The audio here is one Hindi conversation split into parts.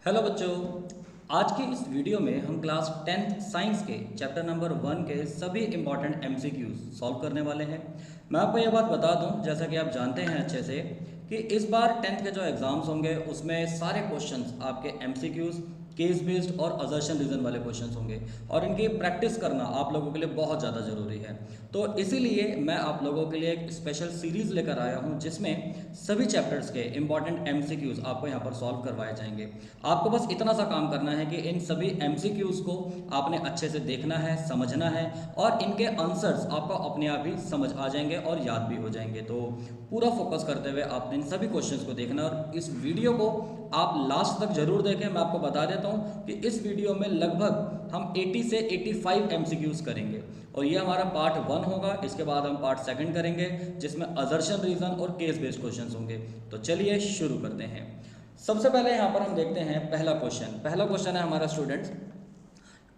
हेलो बच्चों। आज की इस वीडियो में हम क्लास 10th साइंस के चैप्टर नंबर 1 के सभी इंपॉर्टेंट एमसीक्यूज सॉल्व करने वाले हैं। मैं आपको यह बात बता दूं, जैसा कि आप जानते हैं अच्छे से, कि इस बार 10th के जो एग्ज़ाम्स होंगे उसमें सारे क्वेश्चंस आपके एमसीक्यूज, केस बेस्ड और असर्शन रीजन वाले क्वेश्चंस होंगे और इनकी प्रैक्टिस करना आप लोगों के लिए बहुत ज़्यादा ज़रूरी है। तो इसीलिए मैं आप लोगों के लिए एक स्पेशल सीरीज़ लेकर आया हूं जिसमें सभी चैप्टर्स के इंपॉर्टेंट एमसीक्यूज आपको यहां पर सॉल्व करवाए जाएंगे। आपको बस इतना सा काम करना है कि इन सभी एमसीक्यूज को आपने अच्छे से देखना है, समझना है और इनके आंसर्स आपको अपने आप ही समझ आ जाएंगे और याद भी हो जाएंगे। तो पूरा फोकस करते हुए आपने इन सभी क्वेश्चंस को देखना है और इस वीडियो को आप लास्ट तक जरूर देखें। मैं आपको बता देता हूं कि इस वीडियो में लगभग हम 80 से 85 एमसीक्यूज करेंगे और ये हमारा पार्ट 1 होगा। इसके बाद हम पार्ट 2 करेंगे जिसमें असर्शन रीजन और केस बेस्ड क्वेश्चंस होंगे। तो चलिए शुरू करते हैं। सबसे पहले यहाँ पर हम देखते हैं पहला क्वेश्चन है हमारा स्टूडेंट्स,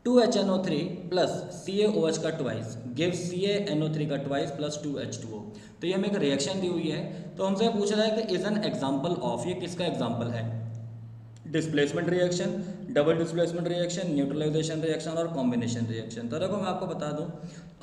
2HNO3 प्लस CaOH का ट्वाइस गिव CaNO3 का ट्वाइस प्लस 2H2O। तो ये हमें एक रिएक्शन दी हुई है, तो हमसे पूछ रहा है कि इज एन एग्जाम्पल ऑफ, ये किसका एग्जाम्पल है? Displacement reaction, double displacement reaction, neutralisation reaction और कॉम्बिनेशन रिएक्शन। तो देखो मैं आपको बता दूं,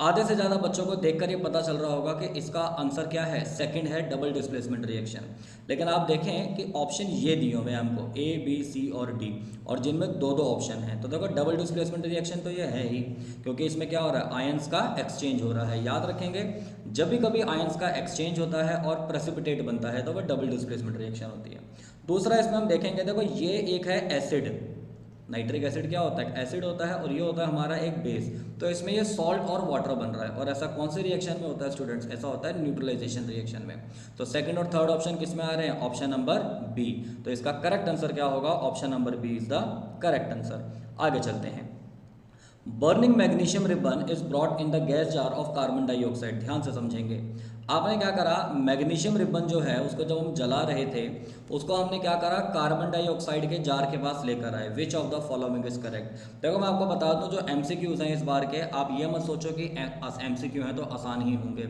आधे से ज़्यादा बच्चों को देखकर ये पता चल रहा होगा कि इसका आंसर क्या है, सेकंड है डबल डिस्प्लेसमेंट रिएक्शन। लेकिन आप देखें कि ऑप्शन ये दिए हुए हैं हमको A B C और D, और जिनमें दो दो ऑप्शन हैं। तो देखो डबल डिस्प्लेसमेंट रिएक्शन तो ये है ही, क्योंकि इसमें क्या हो रहा है, आयंस का एक्सचेंज हो रहा है। याद रखेंगे, जब भी कभी आयंस का एक्सचेंज होता है और प्रेसिपिटेट बनता है तो वह डबल डिस्प्लेसमेंट रिएक्शन होती है। दूसरा इसमें हम देखेंगे, देखो ये एक है एसिड, नाइट्रिक एसिड क्या होता है, एसिड होता है, और ये होता है हमारा एक बेस। तो इसमें ये सॉल्ट और वाटर बन रहा है, और ऐसा कौन से रिएक्शन में होता है स्टूडेंट्स? ऐसा होता है न्यूट्रलाइजेशन रिएक्शन में। तो सेकंड और थर्ड ऑप्शन किस में आ रहे हैं? Option number B. तो इसका करेक्ट आंसर क्या होगा? Option number B is the correct answer. आगे चलते हैं। Burning magnesium ribbon is brought in the gas jar of carbon dioxide. ध्यान से समझेंगे, आपने क्या करा, मैग्नीशियम रिबन जो है उसको जब हम जला रहे थे उसको हमने क्या करा, कार्बन डाइऑक्साइड के जार के पास लेकर आए। विच of the following is correct? देखो मैं आपको बता दूं, जो एमसीक्यूज हैं इस बार के, आप ये मत सोचो कि एमसीक्यू हैं तो आसान ही होंगे।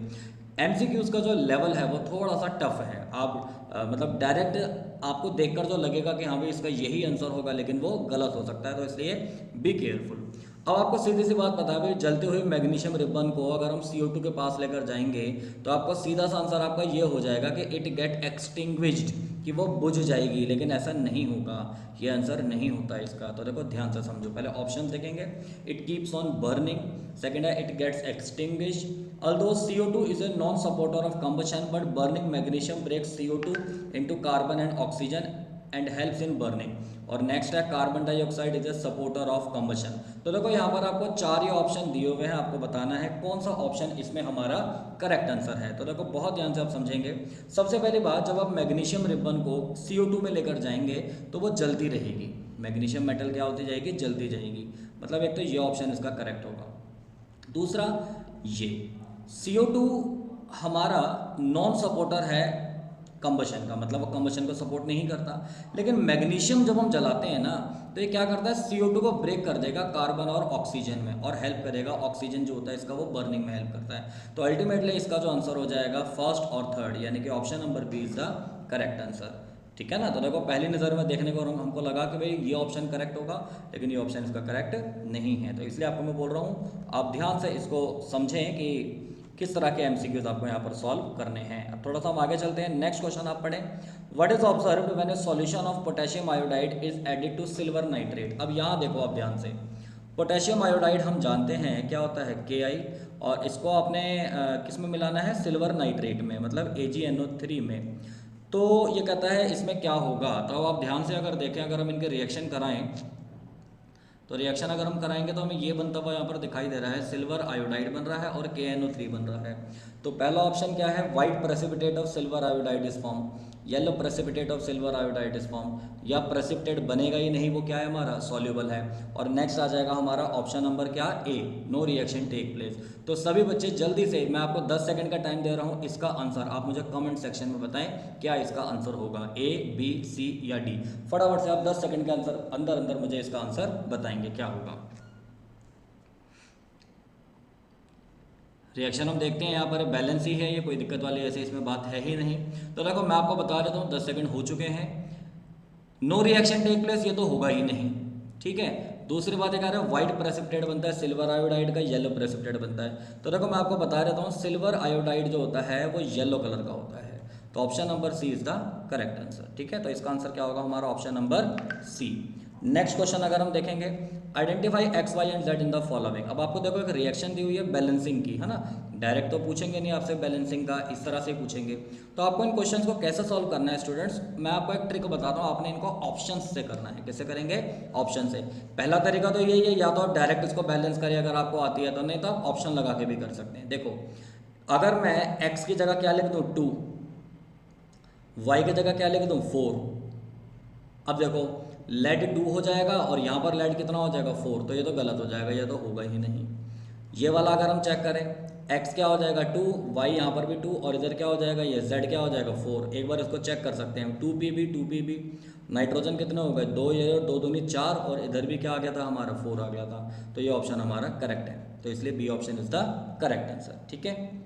एमसीक्यूज का जो लेवल है वो थोड़ा सा टफ है। आप मतलब डायरेक्ट आपको देखकर जो लगेगा कि हाँ भाई इसका यही आंसर होगा, लेकिन वो गलत हो सकता है, तो इसलिए बी केयरफुल। अब आपको सीधी सी बात पता है भाई, जलते हुए मैग्नीशियम रिबन को अगर हम CO2 के पास लेकर जाएंगे तो आपका सीधा सा आंसर आपका ये हो जाएगा कि इट गेट एक्सटिंग्विश्ड, कि वो बुझ जाएगी। लेकिन ऐसा नहीं होगा, ये आंसर नहीं होता इसका। तो देखो ध्यान से समझो, पहले ऑप्शन देखेंगे। It keeps on burning, second है it gets extinguished. Although CO2 is a non supporter of combustion, but burning magnesium breaks CO2 into carbon and oxygen and helps in burning. और नेक्स्ट है carbon dioxide is a supporter of combustion. तो देखो यहाँ पर आपको चार ही ऑप्शन दिए हुए हैं, आपको बताना है कौन सा ऑप्शन इसमें हमारा करेक्ट आंसर है। तो देखो बहुत ध्यान से आप समझेंगे। सबसे पहली बात, जब आप मैग्नीशियम रिबन को CO2 में लेकर जाएंगे तो वो जलती रहेगी। मैग्नीशियम मेटल क्या होती जाएगी? जलती जाएगी। मतलब एक तो ये ऑप्शन इसका करेक्ट होगा। दूसरा, ये CO2 हमारा नॉन सपोर्टर है कंबशन का, मतलब वो कंबशन को सपोर्ट नहीं करता। लेकिन मैग्नीशियम जब हम जलाते हैं ना तो ये क्या करता है, CO2 को ब्रेक कर देगा कार्बन और ऑक्सीजन में, और हेल्प करेगा, ऑक्सीजन जो होता है इसका वो बर्निंग में हेल्प करता है। तो अल्टीमेटली इसका जो आंसर हो जाएगा फर्स्ट और थर्ड, यानी कि option number B is the correct answer. ठीक है ना? तो देखो पहली नज़र में देखने को हमको लगा कि भाई ये ऑप्शन करेक्ट होगा, लेकिन ये ऑप्शन इसका करेक्ट नहीं है। तो इसलिए आपको मैं बोल रहा हूँ आप ध्यान से इसको समझें कि किस तरह के एमसीक्यूज आपको यहाँ पर सॉल्व करने हैं। अब थोड़ा सा हम आगे चलते हैं। नेक्स्ट क्वेश्चन आप पढ़ें। What is observed when a solution of potassium iodide is added to silver nitrate? अब यहाँ देखो आप ध्यान से, पोटेशियम आयोडाइड हम जानते हैं क्या होता है, Ki, और इसको आपने किस में मिलाना है? सिल्वर नाइट्रेट में, मतलब AgNO3 में। तो ये कहता है इसमें क्या होगा। तो आप ध्यान से अगर देखें, अगर हम इनके रिएक्शन कराएं तो रिएक्शन अगर हम कराएंगे तो हमें ये बनता हुआ यहाँ पर दिखाई दे रहा है, सिल्वर आयोडाइड बन रहा है और KNO3 बन रहा है। तो पहला ऑप्शन क्या है? White precipitate of silver iodide is form, yellow precipitate of silver iodide is form, या प्रेसिपिटेट बनेगा ही नहीं, वो क्या है हमारा? सॉल्युबल है। और नेक्स्ट आ जाएगा हमारा ऑप्शन नंबर क्या? ए, नो रिएक्शन टेक प्लेस। तो सभी बच्चे जल्दी से, मैं आपको 10 सेकंड का टाइम दे रहा हूँ, इसका आंसर आप मुझे कमेंट सेक्शन में बताएं क्या इसका आंसर होगा, A, B, C या D। फटाफट से आप 10 सेकंड के आंसर अंदर अंदर मुझे इसका आंसर बताएंगे क्या होगा। रिएक्शन हम देखते हैं यहाँ पर बैलेंस ही है, ये कोई दिक्कत वाली ऐसे इसमें बात है ही नहीं। तो देखो मैं आपको बता देता हूँ 10 सेकंड हो चुके हैं। नो रिएक्शन टेक प्लेस, ये तो होगा ही नहीं, ठीक है। दूसरी बात ये कह रहे हैं व्हाइट प्रेसिपिटेट बनता है सिल्वर आयोडाइड का, येलो प्रेसिपिटेट बनता है। तो देखो मैं आपको बता देता हूँ, सिल्वर आयोडाइड जो होता है वो येलो कलर का होता है। तो option number C is the correct answer, ठीक है। तो इसका आंसर क्या होगा हमारा, option number C. Next question अगर हम देखेंगे, identify X Y and Z in the following. अब आपको देखो एक रिएक्शन दी हुई है बैलेंसिंग की, है ना। डायरेक्ट तो पूछेंगे नहीं आपसे बैलेंसिंग का, इस तरह से पूछेंगे। तो आपको इन क्वेश्चंस को कैसे सॉल्व करना है स्टूडेंट्स, मैं आपको एक ट्रिक बताता हूँ। आपने इनको ऑप्शंस से करना है। कैसे करेंगे, ऑप्शन से। पहला तरीका तो यही है, या तो आप डायरेक्ट इसको बैलेंस करिए अगर आपको आती है तो, नहीं तो आप ऑप्शन लगा के भी कर सकते हैं। देखो अगर मैं एक्स की जगह क्या लिख दूँ 2, वाई की जगह क्या लिख दूँ 4। अब देखो लेड 2 हो जाएगा और यहाँ पर लेड कितना हो जाएगा 4, तो ये तो गलत हो जाएगा, ये तो होगा ही नहीं। ये वाला अगर हम चेक करें, x क्या हो जाएगा 2, y यहाँ पर भी 2 और इधर क्या हो जाएगा, ये z क्या हो जाएगा 4। एक बार इसको चेक कर सकते हैं, 2pb नाइट्रोजन कितने हो गए 2, ये 2 दूनी 4 और इधर भी क्या आ गया था हमारा 4 आ गया था। तो ये ऑप्शन हमारा करेक्ट है, तो इसलिए B option is the correct answer, ठीक है।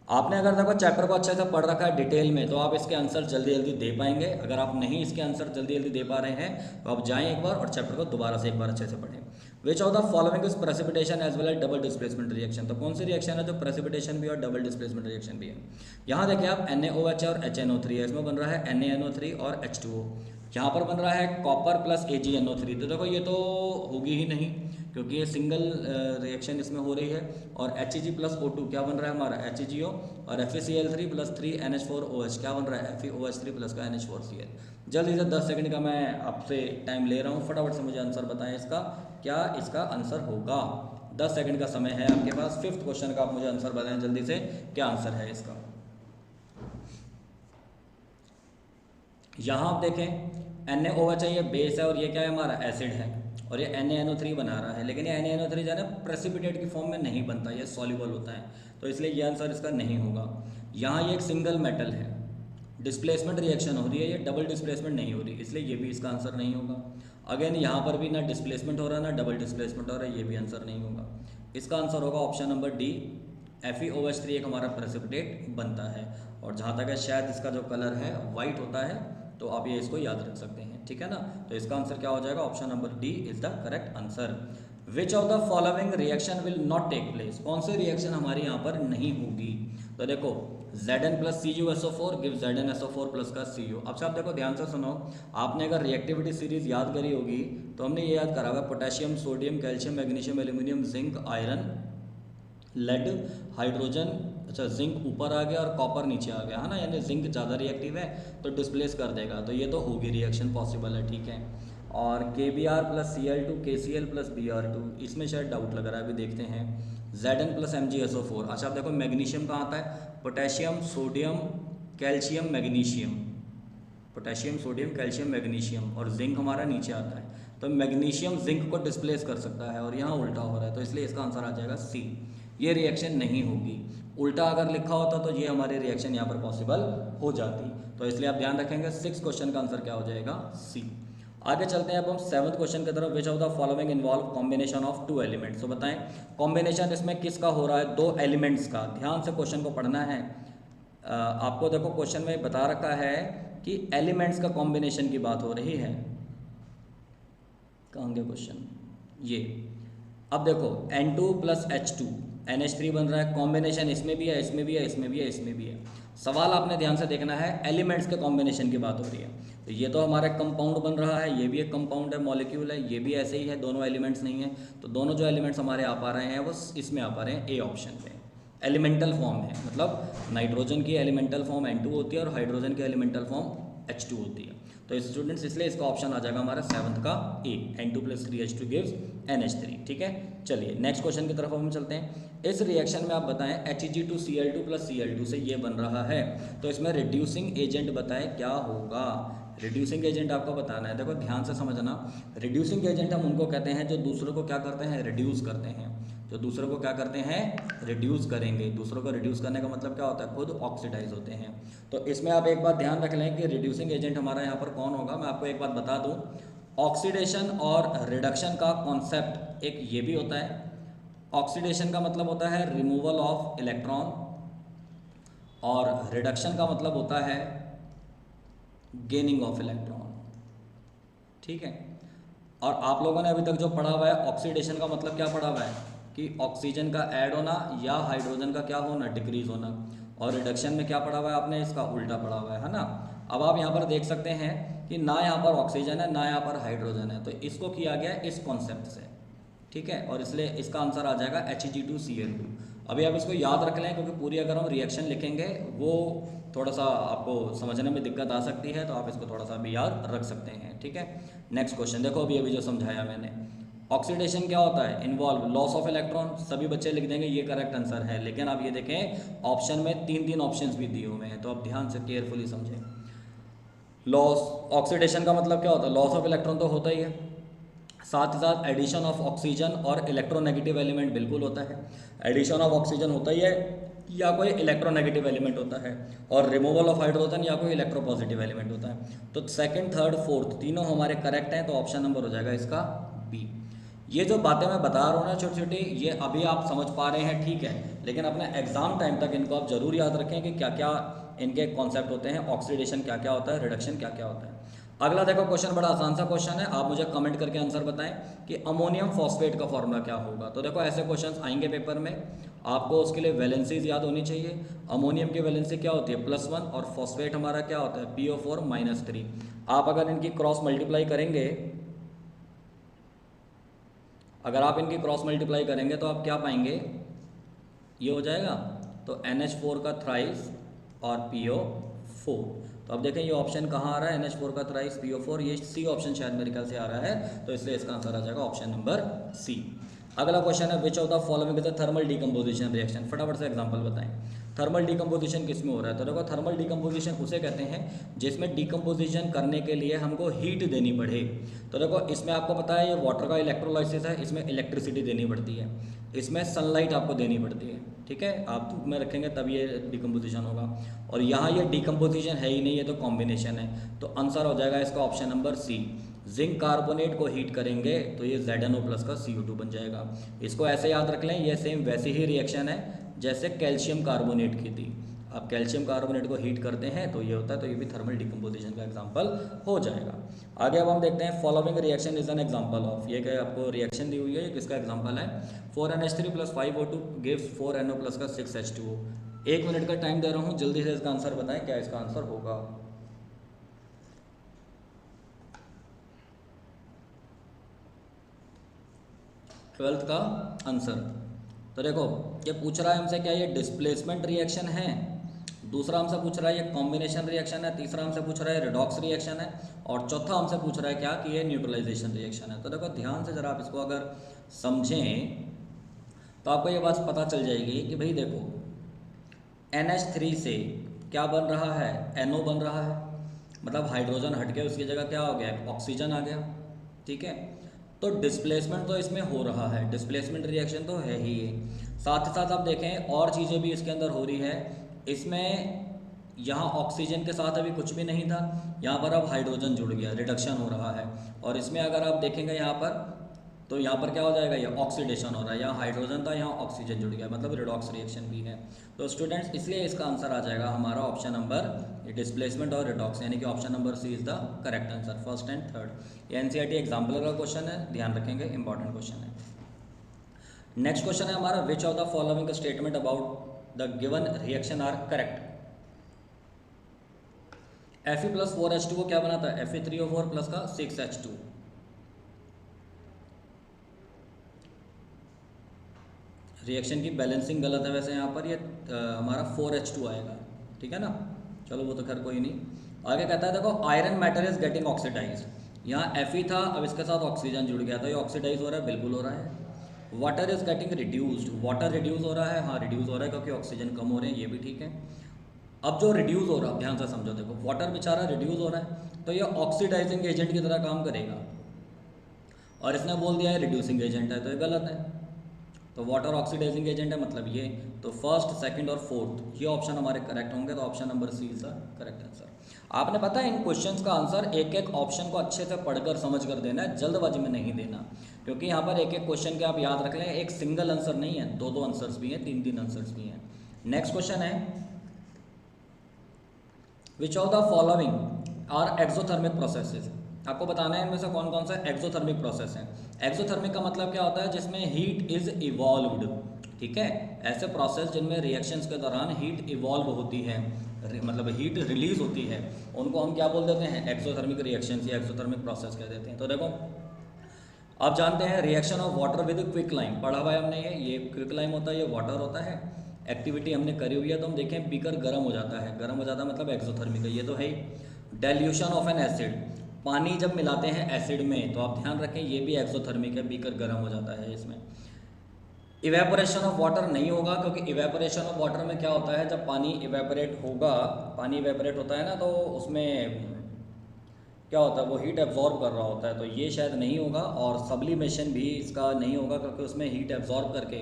आपने अगर देखो चैप्टर को अच्छे से पढ़ रखा है डिटेल में, तो आप इसके आंसर जल्दी जल्दी दे पाएंगे। अगर आप नहीं इसके आंसर जल्दी जल्दी दे पा रहे हैं तो आप जाएं एक बार और चैप्टर को दोबारा से एक बार अच्छे से पढ़ें। Which of the following is precipitation as well as double displacement reaction. तो कौन सी रिएक्शन है जो प्रेसिपिटेशन भी और डबल डिस्प्लेसमेंट रिएक्शन भी है। यहाँ देखिए आप NaOH और HNO3 है, इसमें बन रहा है NaNO3 और H2O। यहाँ पर बन रहा है कॉपर प्लस AgNO3। तो देखो ये तो होगी ही नहीं क्योंकि ये सिंगल रिएक्शन इसमें हो रही है। और Heg प्लस O2 क्या बन रहा है हमारा HgO, और FeCl3 प्लस 3NH4OH क्या बन रहा है FeOH3 प्लस का NH4Cl। जल्दी से 10 सेकंड का मैं आपसे टाइम ले रहा हूँ, फटाफट से मुझे आंसर बताएं इसका, क्या इसका आंसर होगा। 10 सेकंड का समय है आपके पास। 5th क्वेश्चन का आप मुझे आंसर बताएं जल्दी से, क्या आंसर है इसका। यहाँ आप देखें NaOH है, ये बेस है और ये क्या है हमारा एसिड है, और ये NaNO3 बना रहा है। लेकिन ये NaNO3 जो है ना प्रेसिपिटेट की फॉर्म में नहीं बनता, ये सॉल्युबल होता है, तो इसलिए ये आंसर इसका नहीं होगा। यहाँ ये एक सिंगल मेटल है, डिस्प्लेसमेंट रिएक्शन हो रही है, ये डबल डिस्प्लेसमेंट नहीं हो रही, इसलिए ये भी इसका आंसर नहीं होगा। अगेन यहाँ पर भी ना डिस्प्लेसमेंट हो रहा है ना डबल डिस्प्लेसमेंट हो रहा है, ये भी आंसर नहीं होगा। इसका आंसर होगा ऑप्शन नंबर डी, FeOH3 एक हमारा प्रेसिपिटेट बनता है। और जहाँ तक है शायद इसका जो कलर है वाइट होता है, तो आप ये इसको याद रख सकते हैं, ठीक है ना। तो इसका आंसर क्या हो जाएगा, option number D is the correct answer. Which of the following reaction will not take place. कौन सी रिएक्शन हमारी यहाँ पर नहीं होगी। तो देखो Zn plus CuSO4 give ZnSO4 plus का Cu। अब से आप देखो ध्यान से सुनो, आपने अगर रिएक्टिविटी सीरीज याद करी होगी तो हमने ये याद करा हुआ potassium, sodium, calcium, magnesium, aluminium, zinc, iron, lead, hydrogen, अच्छा जिंक ऊपर आ गया और कॉपर नीचे आ गया, है ना। यानी जिंक ज़्यादा रिएक्टिव है तो डिस्प्लेस कर देगा, तो ये तो होगी रिएक्शन पॉसिबल है, ठीक है। और KBr plus Cl2 KCl plus Br2, इसमें शायद डाउट लग रहा है, अभी देखते हैं। Zn plus MgSO4। अच्छा आप देखो मैग्नीशियम कहाँ आता है, potassium, sodium, calcium, magnesium, potassium, sodium, calcium, magnesium, और जिंक हमारा नीचे आता है। तो मैग्नीशियम जिंक को डिस्प्लेस कर सकता है और यहाँ उल्टा हो रहा है, तो इसलिए इसका आंसर आ जाएगा सी, ये रिएक्शन नहीं होगी। उल्टा अगर लिखा होता तो ये हमारी रिएक्शन यहाँ पर पॉसिबल हो जाती, तो इसलिए आप ध्यान रखेंगे 6 क्वेश्चन का आंसर क्या हो जाएगा, सी। आगे चलते हैं अब हम 7th क्वेश्चन की तरफ। विच of the following involve combination of 2 elements. तो बताएं कॉम्बिनेशन इसमें किसका हो रहा है, 2 एलिमेंट्स का। ध्यान से क्वेश्चन को पढ़ना है। आपको देखो क्वेश्चन में बता रखा है कि एलिमेंट्स का कॉम्बिनेशन की बात हो रही है। कहाँ गया क्वेश्चन, ये अब देखो N2 प्लस H2 NH3 बन रहा है, कॉम्बिनेशन इसमें भी है, इसमें भी है, इसमें भी है, इसमें भी है। सवाल आपने ध्यान से देखना है, एलिमेंट्स के कॉम्बिनेशन की बात हो रही है। तो ये तो हमारा कंपाउंड बन रहा है, ये भी एक कंपाउंड है, मॉलिक्यूल है, ये भी ऐसे ही है, दोनों एलिमेंट्स नहीं है। तो दोनों जो एलिमेंट्स हमारे आ पा रहे हैं वो इसमें आ पा रहे हैं, ए ऑप्शन पे। एलिमेंटल फॉर्म है, मतलब नाइट्रोजन की एलिमेंटल फॉर्म N2 होती है और हाइड्रोजन की एलिमेंटल फॉर्म H2 होती है। तो स्टूडेंट्स इसलिए इसका ऑप्शन आ जाएगा हमारा 7th का ए, N2 plus 3H2 gives NH3, ठीक है। चलिए नेक्स्ट क्वेश्चन की तरफ हम चलते हैं। इस रिएक्शन में आप बताएं Heg2Cl2 प्लस Cl2 से ये बन रहा है, तो इसमें रिड्यूसिंग एजेंट बताएं क्या होगा। रिड्यूसिंग एजेंट आपको बताना है। देखो ध्यान से समझना, रिड्यूसिंग एजेंट हम उनको कहते हैं जो दूसरों को क्या करते हैं, रिड्यूस करते हैं। जो दूसरों को क्या करते हैं, रिड्यूस करेंगे। दूसरों को रिड्यूस करने का मतलब क्या होता है, खुद ऑक्सीडाइज होते हैं। तो इसमें आप एक बात ध्यान रख लें कि रिड्यूसिंग एजेंट हमारा यहाँ पर कौन होगा। मैं आपको एक बात बता दूँ, ऑक्सीडेशन और रिडक्शन का कॉन्सेप्ट एक ये भी होता है। ऑक्सीडेशन का मतलब होता है रिमूवल ऑफ इलेक्ट्रॉन, और रिडक्शन का मतलब होता है गेनिंग ऑफ इलेक्ट्रॉन। ठीक है। और आप लोगों ने अभी तक जो पढ़ा हुआ है ऑक्सीडेशन का मतलब क्या पढ़ा हुआ है कि ऑक्सीजन का ऐड होना या हाइड्रोजन का क्या होना, डिक्रीज होना। और रिडक्शन में क्या पढ़ा हुआ है आपने, इसका उल्टा पढ़ा हुआ है ना। अब आप यहाँ पर देख सकते हैं कि ना यहाँ पर ऑक्सीजन है ना यहाँ पर हाइड्रोजन है, तो इसको किया गया इस कॉन्सेप्ट से, ठीक है। और इसलिए इसका आंसर आ जाएगा Hg2Cl2। अभी आप इसको याद रख लें क्योंकि पूरी अगर हम रिएक्शन लिखेंगे वो थोड़ा सा आपको समझने में दिक्कत आ सकती है, तो आप इसको थोड़ा सा भी याद रख सकते हैं, ठीक है। नेक्स्ट क्वेश्चन देखो, अभी अभी जो समझाया मैंने, ऑक्सीडेशन क्या होता है, इन्वॉल्व लॉस ऑफ इलेक्ट्रॉन। सभी बच्चे लिख देंगे ये करेक्ट आंसर है, लेकिन आप ये देखें ऑप्शन में तीन तीन ऑप्शंस भी दिए हुए हैं, तो आप ध्यान से केयरफुली समझें। लॉस, ऑक्सीडेशन का मतलब क्या होता है, लॉस ऑफ इलेक्ट्रॉन तो होता ही है, साथ ही साथ एडिशन ऑफ ऑक्सीजन और इलेक्ट्रोनेगेटिव एलिमेंट बिल्कुल होता है। एडिशन ऑफ ऑक्सीजन होता ही है या कोई इलेक्ट्रोनेगेटिव एलिमेंट होता है, और रिमूवल ऑफ हाइड्रोजन या कोई इलेक्ट्रोपॉजिटिव एलिमेंट होता है। तो सेकंड, थर्ड, फोर्थ तीनों हमारे करेक्ट हैं, तो ऑप्शन नंबर हो जाएगा इसका बी। ये जो बातें मैं बता रहा हूँ ना छोटी छोटी, ये अभी आप समझ पा रहे हैं, ठीक है, लेकिन अपने एग्जाम टाइम तक इनको आप जरूर याद रखें कि क्या क्या इनके कॉन्सेप्ट होते हैं, ऑक्सीडेशन क्या क्या होता है, रिडक्शन क्या क्या होता है। अगला देखो क्वेश्चन, बड़ा आसान सा क्वेश्चन है, आप मुझे कमेंट करके आंसर बताएं कि अमोनियम फॉस्फेट का फॉर्मूला क्या होगा। तो देखो ऐसे क्वेश्चंस आएंगे पेपर में, आपको उसके लिए वैलेंसीज याद होनी चाहिए। अमोनियम की वैलेंसी क्या होती है, +1, और फॉस्फेट हमारा क्या होता है, PO4 -3। आप अगर इनकी क्रॉस मल्टीप्लाई करेंगे, अगर आप इनकी क्रॉस मल्टीप्लाई करेंगे तो आप क्या पाएंगे, ये हो जाएगा, तो NH4 का थ्राइस और PO4। तो अब देखें ये ऑप्शन कहाँ आ रहा है, NH4 का थ्राइस PO4, ये सी ऑप्शन शायद मेरे ख्याल से आ रहा है, तो इसलिए इसका आंसर आ जाएगा ऑप्शन नंबर सी। अगला क्वेश्चन है, which of the following is a thermal decomposition reaction. फटाफट से एग्जांपल बताएं, थर्मल डिकम्पोजिशन किस में हो रहा है। तो देखो थर्मल डिकम्पोजिशन उसे कहते हैं जिसमें डिकम्पोजिशन करने के लिए हमको हीट देनी पड़े। तो देखो इसमें आपको पता है ये वाटर का इलेक्ट्रोलाइसिस है, इसमें इलेक्ट्रिसिटी देनी पड़ती है, इसमें सनलाइट आपको देनी पड़ती है, ठीक है, आप धूप में रखेंगे तब ये डिकम्पोजिशन होगा। और यहाँ ये डिकम्पोजिशन है ही नहीं, ये तो कॉम्बिनेशन है, तो आंसर हो जाएगा इसका option number C. Zinc carbonate को हीट करेंगे तो ये ZnO+ का CO2 बन जाएगा। इसको ऐसे याद रख लें, ये सेम वैसी ही रिएक्शन है जैसे कैल्शियम कार्बोनेट की थी। आप कैल्शियम कार्बोनेट को हीट करते हैं तो ये होता है, तो ये भी थर्मल डिकम्पोजिशन का एग्जांपल हो जाएगा। आगे अब हम देखते हैं, following reaction is an example of. ये क्या आपको रिएक्शन दी हुई है, किसका एग्जांपल है, 4NH3 + 5O2 गिव्स 4NO+ का 6H2O। 1 मिनट का टाइम दे रहा हूँ, जल्दी से इसका आंसर बताएं, क्या इसका आंसर होगा। ट्वेल्थ का आंसर। तो देखो ये पूछ रहा है हमसे, क्या ये डिस्प्लेसमेंट रिएक्शन है, दूसरा हमसे पूछ रहा है ये कॉम्बिनेशन रिएक्शन है, तीसरा हमसे पूछ रहा है रिडॉक्स रिएक्शन है, और चौथा हमसे पूछ रहा है क्या कि ये न्यूट्रलाइजेशन रिएक्शन है। तो देखो ध्यान से ज़रा आप इसको अगर समझें तो आपको ये बात पता चल जाएगी कि भाई देखो NH3 से क्या बन रहा है, NO बन रहा है, मतलब हाइड्रोजन हट के उसकी जगह क्या हो गया, ऑक्सीजन आ गया, ठीक है। तो डिस्प्लेसमेंट तो इसमें हो रहा है, डिस्प्लेसमेंट रिएक्शन तो है ही ये। साथ ही साथ आप देखें और चीज़ें भी इसके अंदर हो रही है, इसमें यहाँ ऑक्सीजन के साथ अभी कुछ भी नहीं था, यहाँ पर अब हाइड्रोजन जुड़ गया, रिडक्शन हो रहा है। और इसमें अगर आप देखेंगे यहाँ पर, तो यहाँ पर क्या हो जाएगा, ये ऑक्सीडेशन हो रहा है, यहाँ हाइड्रोजन था यहाँ ऑक्सीजन जुड़ गया, मतलब रिडॉक्स रिएक्शन भी है। तो स्टूडेंट्स इसलिए इसका आंसर आ जाएगा हमारा ऑप्शन नंबर डिस्प्लेसमेंट और रिडॉक्स, यानी कि option number C is the correct answer, first and third. ये NCERT एग्जाम्पल का क्वेश्चन है, ध्यान रखेंगे, इंपॉर्टेंट क्वेश्चन है। नेक्स्ट क्वेश्चन है हमारा, which of the following statement about the given reaction are correct. Fe + 4H2O क्या बनाता है, Fe3O4 का 6H2। रिएक्शन की बैलेंसिंग गलत है वैसे, यहाँ पर ये हमारा 4H2 आएगा, ठीक है ना, चलो वो तो खैर कोई नहीं। आगे कहता है देखो, iron metal is getting oxidise. यहाँ Fe था, अब इसके साथ ऑक्सीजन जुड़ गया, तो ये ऑक्सीडाइज हो रहा है, बिल्कुल हो रहा है। Water is getting reduced, water reduce हो रहा है, हाँ रिड्यूस हो रहा है क्योंकि ऑक्सीजन कम हो रहे हैं, ये भी ठीक है। अब जो रिड्यूस हो रहा है, ध्यान से समझो, देखो वाटर बेचारा रिड्यूस हो रहा है, तो ये ऑक्सीडाइजिंग एजेंट की तरह काम करेगा, और इसने बोल दिया है रिड्यूसिंग एजेंट है, तो ये गलत है। तो वाटर ऑक्सीडाइजिंग एजेंट है, मतलब ये, तो फर्स्ट, सेकंड और फोर्थ ये ऑप्शन हमारे करेक्ट होंगे, तो option number C is the correct answer. आपने पता है इन क्वेश्चंस का आंसर एक एक ऑप्शन को अच्छे से पढ़कर समझ कर देना है, जल्दबाजी में नहीं देना, क्योंकि यहाँ पर एक एक क्वेश्चन के आप याद रख लें, एक सिंगल आंसर नहीं है, दो दो आंसर्स भी हैं, तीन तीन आंसर्स भी हैं। नेक्स्ट क्वेश्चन है, which of the following are exothermic processes. आपको बताना है इनमें से कौन कौन सा एक्सोथर्मिक प्रोसेस है। एक्सोथर्मिक का मतलब क्या होता है, जिसमें हीट इज इवॉल्व्ड, ठीक है। ऐसे प्रोसेस जिनमें रिएक्शंस के दौरान हीट इवॉल्व होती है, मतलब हीट रिलीज होती है, उनको हम क्या बोल देते हैं, एक्सोथर्मिक रिएक्शंस या एक्सोथर्मिक प्रोसेस कह देते हैं। तो देखो आप जानते हैं reaction of water with quick lime, पढ़ा हुआ है हमने, ये क्विक लाइम होता है, ये वाटर होता है। एक्टिविटी हमने करी हुई है, तो हम देखें बीकर गर्म हो जाता है, गर्म हो जाता है मतलब एक्सोथर्मिक है, ये तो है ही। डाइल्यूशन ऑफ एन एसिड, पानी जब मिलाते हैं एसिड में तो आप ध्यान रखें ये भी एक्सोथर्मिक है, बीकर गर्म हो जाता है इसमें। इवेपोरेशन ऑफ वाटर नहीं होगा, क्योंकि इवेपोरेशन ऑफ वाटर में क्या होता है, जब पानी इवेपोरेट होगा, पानी इवेपोरेट होता है ना, तो उसमें क्या होता है, वो हीट एब्जॉर्ब कर रहा होता है, तो ये शायद नहीं होगा। और सब्लिमेशन भी इसका नहीं होगा, क्योंकि उसमें हीट एब्जॉर्ब करके,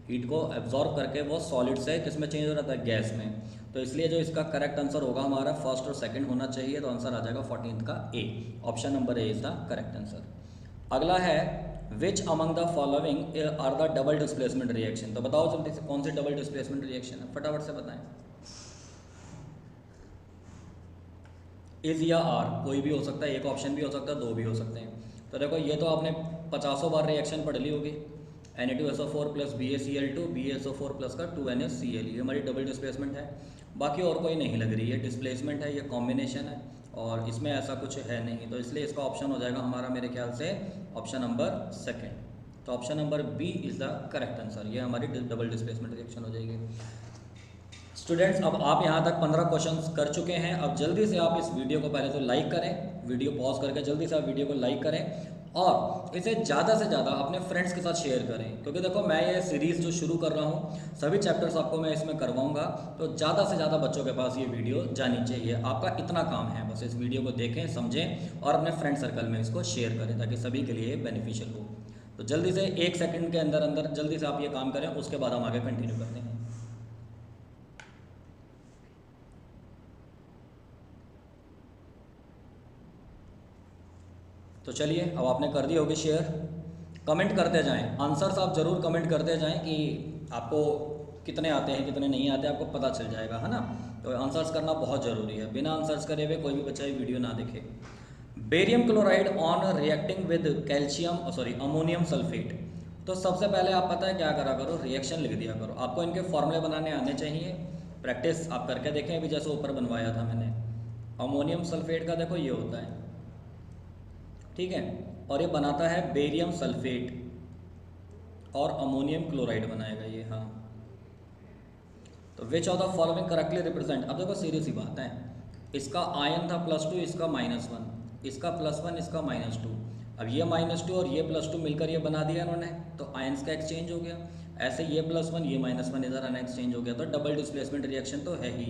हीट को एब्जॉर्ब करके वो सॉलिड से किस में चेंज हो जाता है, गैस में। तो इसलिए जो इसका करेक्ट आंसर होगा हमारा फर्स्ट और सेकंड होना चाहिए, तो आंसर आ जाएगा 14th का A, option number A is the correct answer. अगला है which among the following are the double displacement reaction, तो बताओ जल्दी से कौन सी डबल डिस्प्लेसमेंट रिएक्शन है, फटाफट से बताएं। इज या आर कोई भी हो सकता है, एक ऑप्शन भी हो सकता है, दो भी हो सकते हैं। तो देखो ये तो आपने 50 बार रिएक्शन पढ़ ली होगी, Na2SO4 plus BaCl2 BaSO4 plus का 2NaCl, ये हमारी डबल डिस्प्लेसमेंट है। बाकी और कोई नहीं लग रही है, डिस्प्लेसमेंट है, ये कॉम्बिनेशन है, और इसमें ऐसा कुछ है नहीं, तो इसलिए इसका ऑप्शन हो जाएगा हमारा मेरे ख्याल से ऑप्शन नंबर सेकेंड। तो option number B is the correct answer, ये हमारी डबल डिस्प्लेसमेंट रिएक्शन हो जाएगी। स्टूडेंट्स अब आप यहाँ तक 15 क्वेश्चंस कर चुके हैं, अब जल्दी से आप इस वीडियो को पहले तो लाइक करें, वीडियो पॉज करके जल्दी से आप वीडियो को लाइक करें और इसे ज़्यादा से ज़्यादा अपने फ्रेंड्स के साथ शेयर करें, क्योंकि देखो मैं ये सीरीज़ जो शुरू कर रहा हूँ सभी चैप्टर्स आपको मैं इसमें करवाऊँगा, तो ज़्यादा से ज़्यादा बच्चों के पास ये वीडियो जानी चाहिए। आपका इतना काम है, बस इस वीडियो को देखें, समझें और अपने फ्रेंड सर्कल में इसको शेयर करें, ताकि सभी के लिए बेनिफिशियल हो। तो जल्दी से 1 सेकंड के अंदर अंदर जल्दी से आप ये काम करें, उसके बाद हम आगे कंटिन्यू करते हैं। तो चलिए अब आपने कर दी होगी शेयर, कमेंट करते जाएं, आंसर्स आप ज़रूर कमेंट करते जाएं कि आपको कितने आते हैं कितने नहीं आते, आपको पता चल जाएगा, है ना। तो आंसर्स करना बहुत ज़रूरी है, बिना आंसर्स करे हुए कोई भी बच्चा ये वीडियो ना देखे। Barium chloride on reacting with calcium sorry ammonium sulphate, तो सबसे पहले आप पता है क्या करा करो, रिएक्शन लिख दिया करो, आपको इनके फॉर्मूले बनाने आने चाहिए, प्रैक्टिस आप करके देखें, अभी जैसे ऊपर बनवाया था मैंने। अमोनियम सल्फेट का देखो ये होता है, ठीक है, और ये बनाता है बेरियम सल्फेट और अमोनियम क्लोराइड बनाएगा ये, हाँ। तो which of the following correctly represent, अब देखो सीरियस सी बात है, इसका आयन था +2, इसका -1, इसका +1, इसका -2, अब ये -2 और ये +2 मिलकर ये बना दिया इन्होंने, तो आयंस का एक्सचेंज हो गया। ऐसे ये +1 ये -1 इधर आना एक्सचेंज हो गया, तो डबल डिस्प्लेसमेंट रिएक्शन तो है ही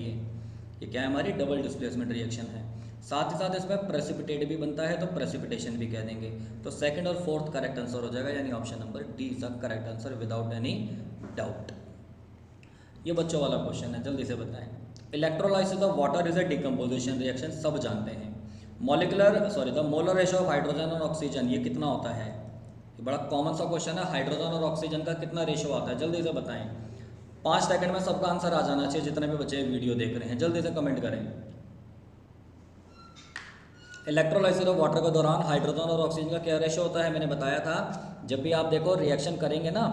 ये क्या है, हमारी डबल डिस्प्लेसमेंट रिएक्शन है। साथ ही साथ इसमें प्रेसिपिटेट भी बनता है, तो प्रेसिपिटेशन भी कह देंगे। तो सेकंड और फोर्थ करेक्ट आंसर हो जाएगा, यानी option number D is the correct answer without any doubt. ये बच्चों वाला क्वेश्चन है, जल्दी से बताएं। Electrolysis of water is a decomposition reaction, सब जानते हैं। The molar ratio of hydrogen और ऑक्सीजन ये कितना होता है, ये बड़ा कॉमन सा क्वेश्चन है, हाइड्रोजन और ऑक्सीजन का कितना रेशियो आता है, जल्दी से बताएं। 5 सेकंड में सबका आंसर आ जाना चाहिए, जितने भी बच्चे वीडियो देख रहे हैं जल्दी से कमेंट करें। इलेक्ट्रोलाइसिस ऑफ वाटर के दौरान हाइड्रोजन और ऑक्सीजन का क्या रेशियो होता है, मैंने बताया था। जब भी आप देखो रिएक्शन करेंगे ना,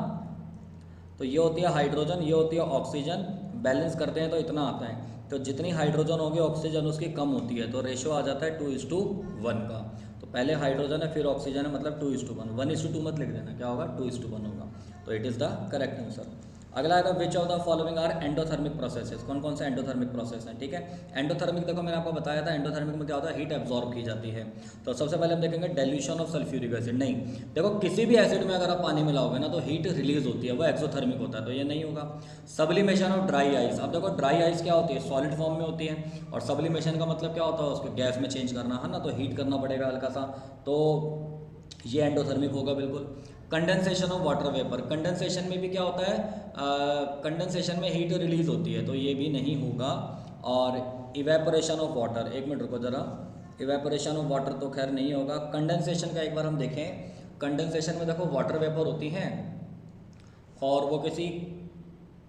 तो ये होती है हाइड्रोजन, ये होती है ऑक्सीजन, बैलेंस करते हैं तो इतना आता है, तो जितनी हाइड्रोजन होगी ऑक्सीजन उसकी कम होती है, तो रेशियो आ जाता है 2:1 का। तो पहले हाइड्रोजन है फिर ऑक्सीजन है, मतलब 2:1, 1:2 मत लिख देना, क्या होगा 2:1 होगा। तो it is the correct answer. अगला आएगा which of the following are endothermic processes, कौन कौन से एंडोथर्मिक प्रोसेस हैं, ठीक है। एंडोथर्मिक देखो मैंने आपको बताया था, एंडोथर्मिक में क्या होता है, हीट एब्जॉर्ब की जाती है। तो सबसे पहले हम देखेंगे डाइल्यूशन ऑफ सल्फ्यूरिक एसिड, नहीं देखो किसी भी एसिड में अगर आप पानी मिलाओगे ना तो हीट रिलीज होती है, वो एक्सोथर्मिक होता है, तो ये नहीं होगा। सब्लिमेशन ऑफ ड्राई आइस, अब देखो ड्राई आइस क्या होती है, सॉलिड फॉर्म में होती है, और सब्लिमेशन का मतलब क्या होता है, उसको गैस में चेंज करना, है ना, तो हीट करना पड़ेगा हल्का सा, तो ये एंडोथर्मिक होगा बिल्कुल। Condensation of water vapour, condensation में भी क्या होता है, कंडेंसेशन में हीट रिलीज होती है, तो ये भी नहीं होगा। और इवेपोरेशन ऑफ वाटर, एक मिनट रुको ज़रा, इवेपोरेशन ऑफ वाटर तो खैर नहीं होगा। कंडेंसेशन का एक बार हम देखें, कंडेंसेशन में देखो वाटर वेपर होती हैं और वो किसी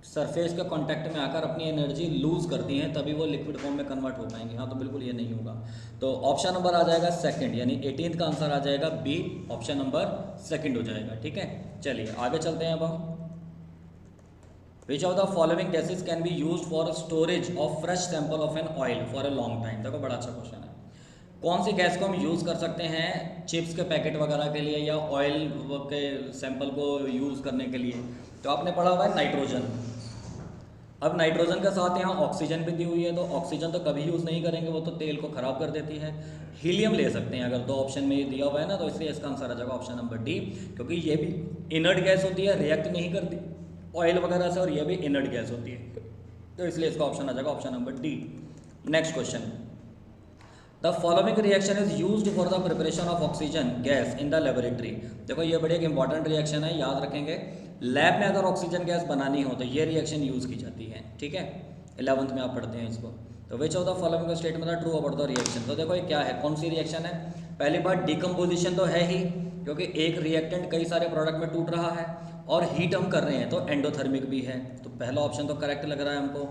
सरफेस के कांटेक्ट में आकर अपनी एनर्जी लूज़ करती हैं, तभी वो लिक्विड फॉर्म में कन्वर्ट हो पाएंगे। हाँ, तो बिल्कुल ये नहीं होगा। तो ऑप्शन नंबर आ जाएगा सेकंड, यानी 18th का आंसर आ जाएगा बी, ऑप्शन नंबर सेकंड हो जाएगा। ठीक है, चलिए आगे चलते हैं अब हम। विच of the following gases can be use for storage of fresh sample of an oil for a long time. देखो बड़ा अच्छा क्वेश्चन है। कौन सी गैस को हम यूज़ कर सकते हैं चिप्स के पैकेट वगैरह के लिए या ऑयल के सैंपल को यूज़ करने के लिए? तो आपने पढ़ा हुआ है नाइट्रोजन। अब नाइट्रोजन के साथ यहाँ ऑक्सीजन भी दी हुई है, तो ऑक्सीजन तो कभी यूज़ नहीं करेंगे, वो तो तेल को ख़राब कर देती है। हीलियम ले सकते हैं अगर दो ऑप्शन में ये दिया हुआ है ना, तो इसलिए इसका आंसर आ जाएगा ऑप्शन नंबर डी, क्योंकि ये भी इनर्ट गैस होती है, रिएक्ट नहीं करती ऑयल वगैरह से, और ये भी इनर्ट गैस होती है, तो इसलिए इसका ऑप्शन आ जाएगा option number D. Next question, the following reaction is used for the preparation of oxygen gas in the laboratory. देखो ये बड़ी एक इंपॉर्टेंट रिएक्शन है, याद रखेंगे। लैब में अगर ऑक्सीजन गैस बनानी हो तो ये रिएक्शन यूज़ की जाती है। ठीक है, 11th में आप पढ़ते हैं इसको। तो which of the following statement are true about the reaction. तो देखो ये क्या है, कौन सी रिएक्शन है? पहली बात डिकम्पोजिशन तो है ही, क्योंकि एक रिएक्टेंट कई सारे प्रोडक्ट में टूट रहा है, और हीट हम कर रहे हैं तो एंडोथर्मिक भी है, तो पहला ऑप्शन तो करेक्ट लग रहा है हमको।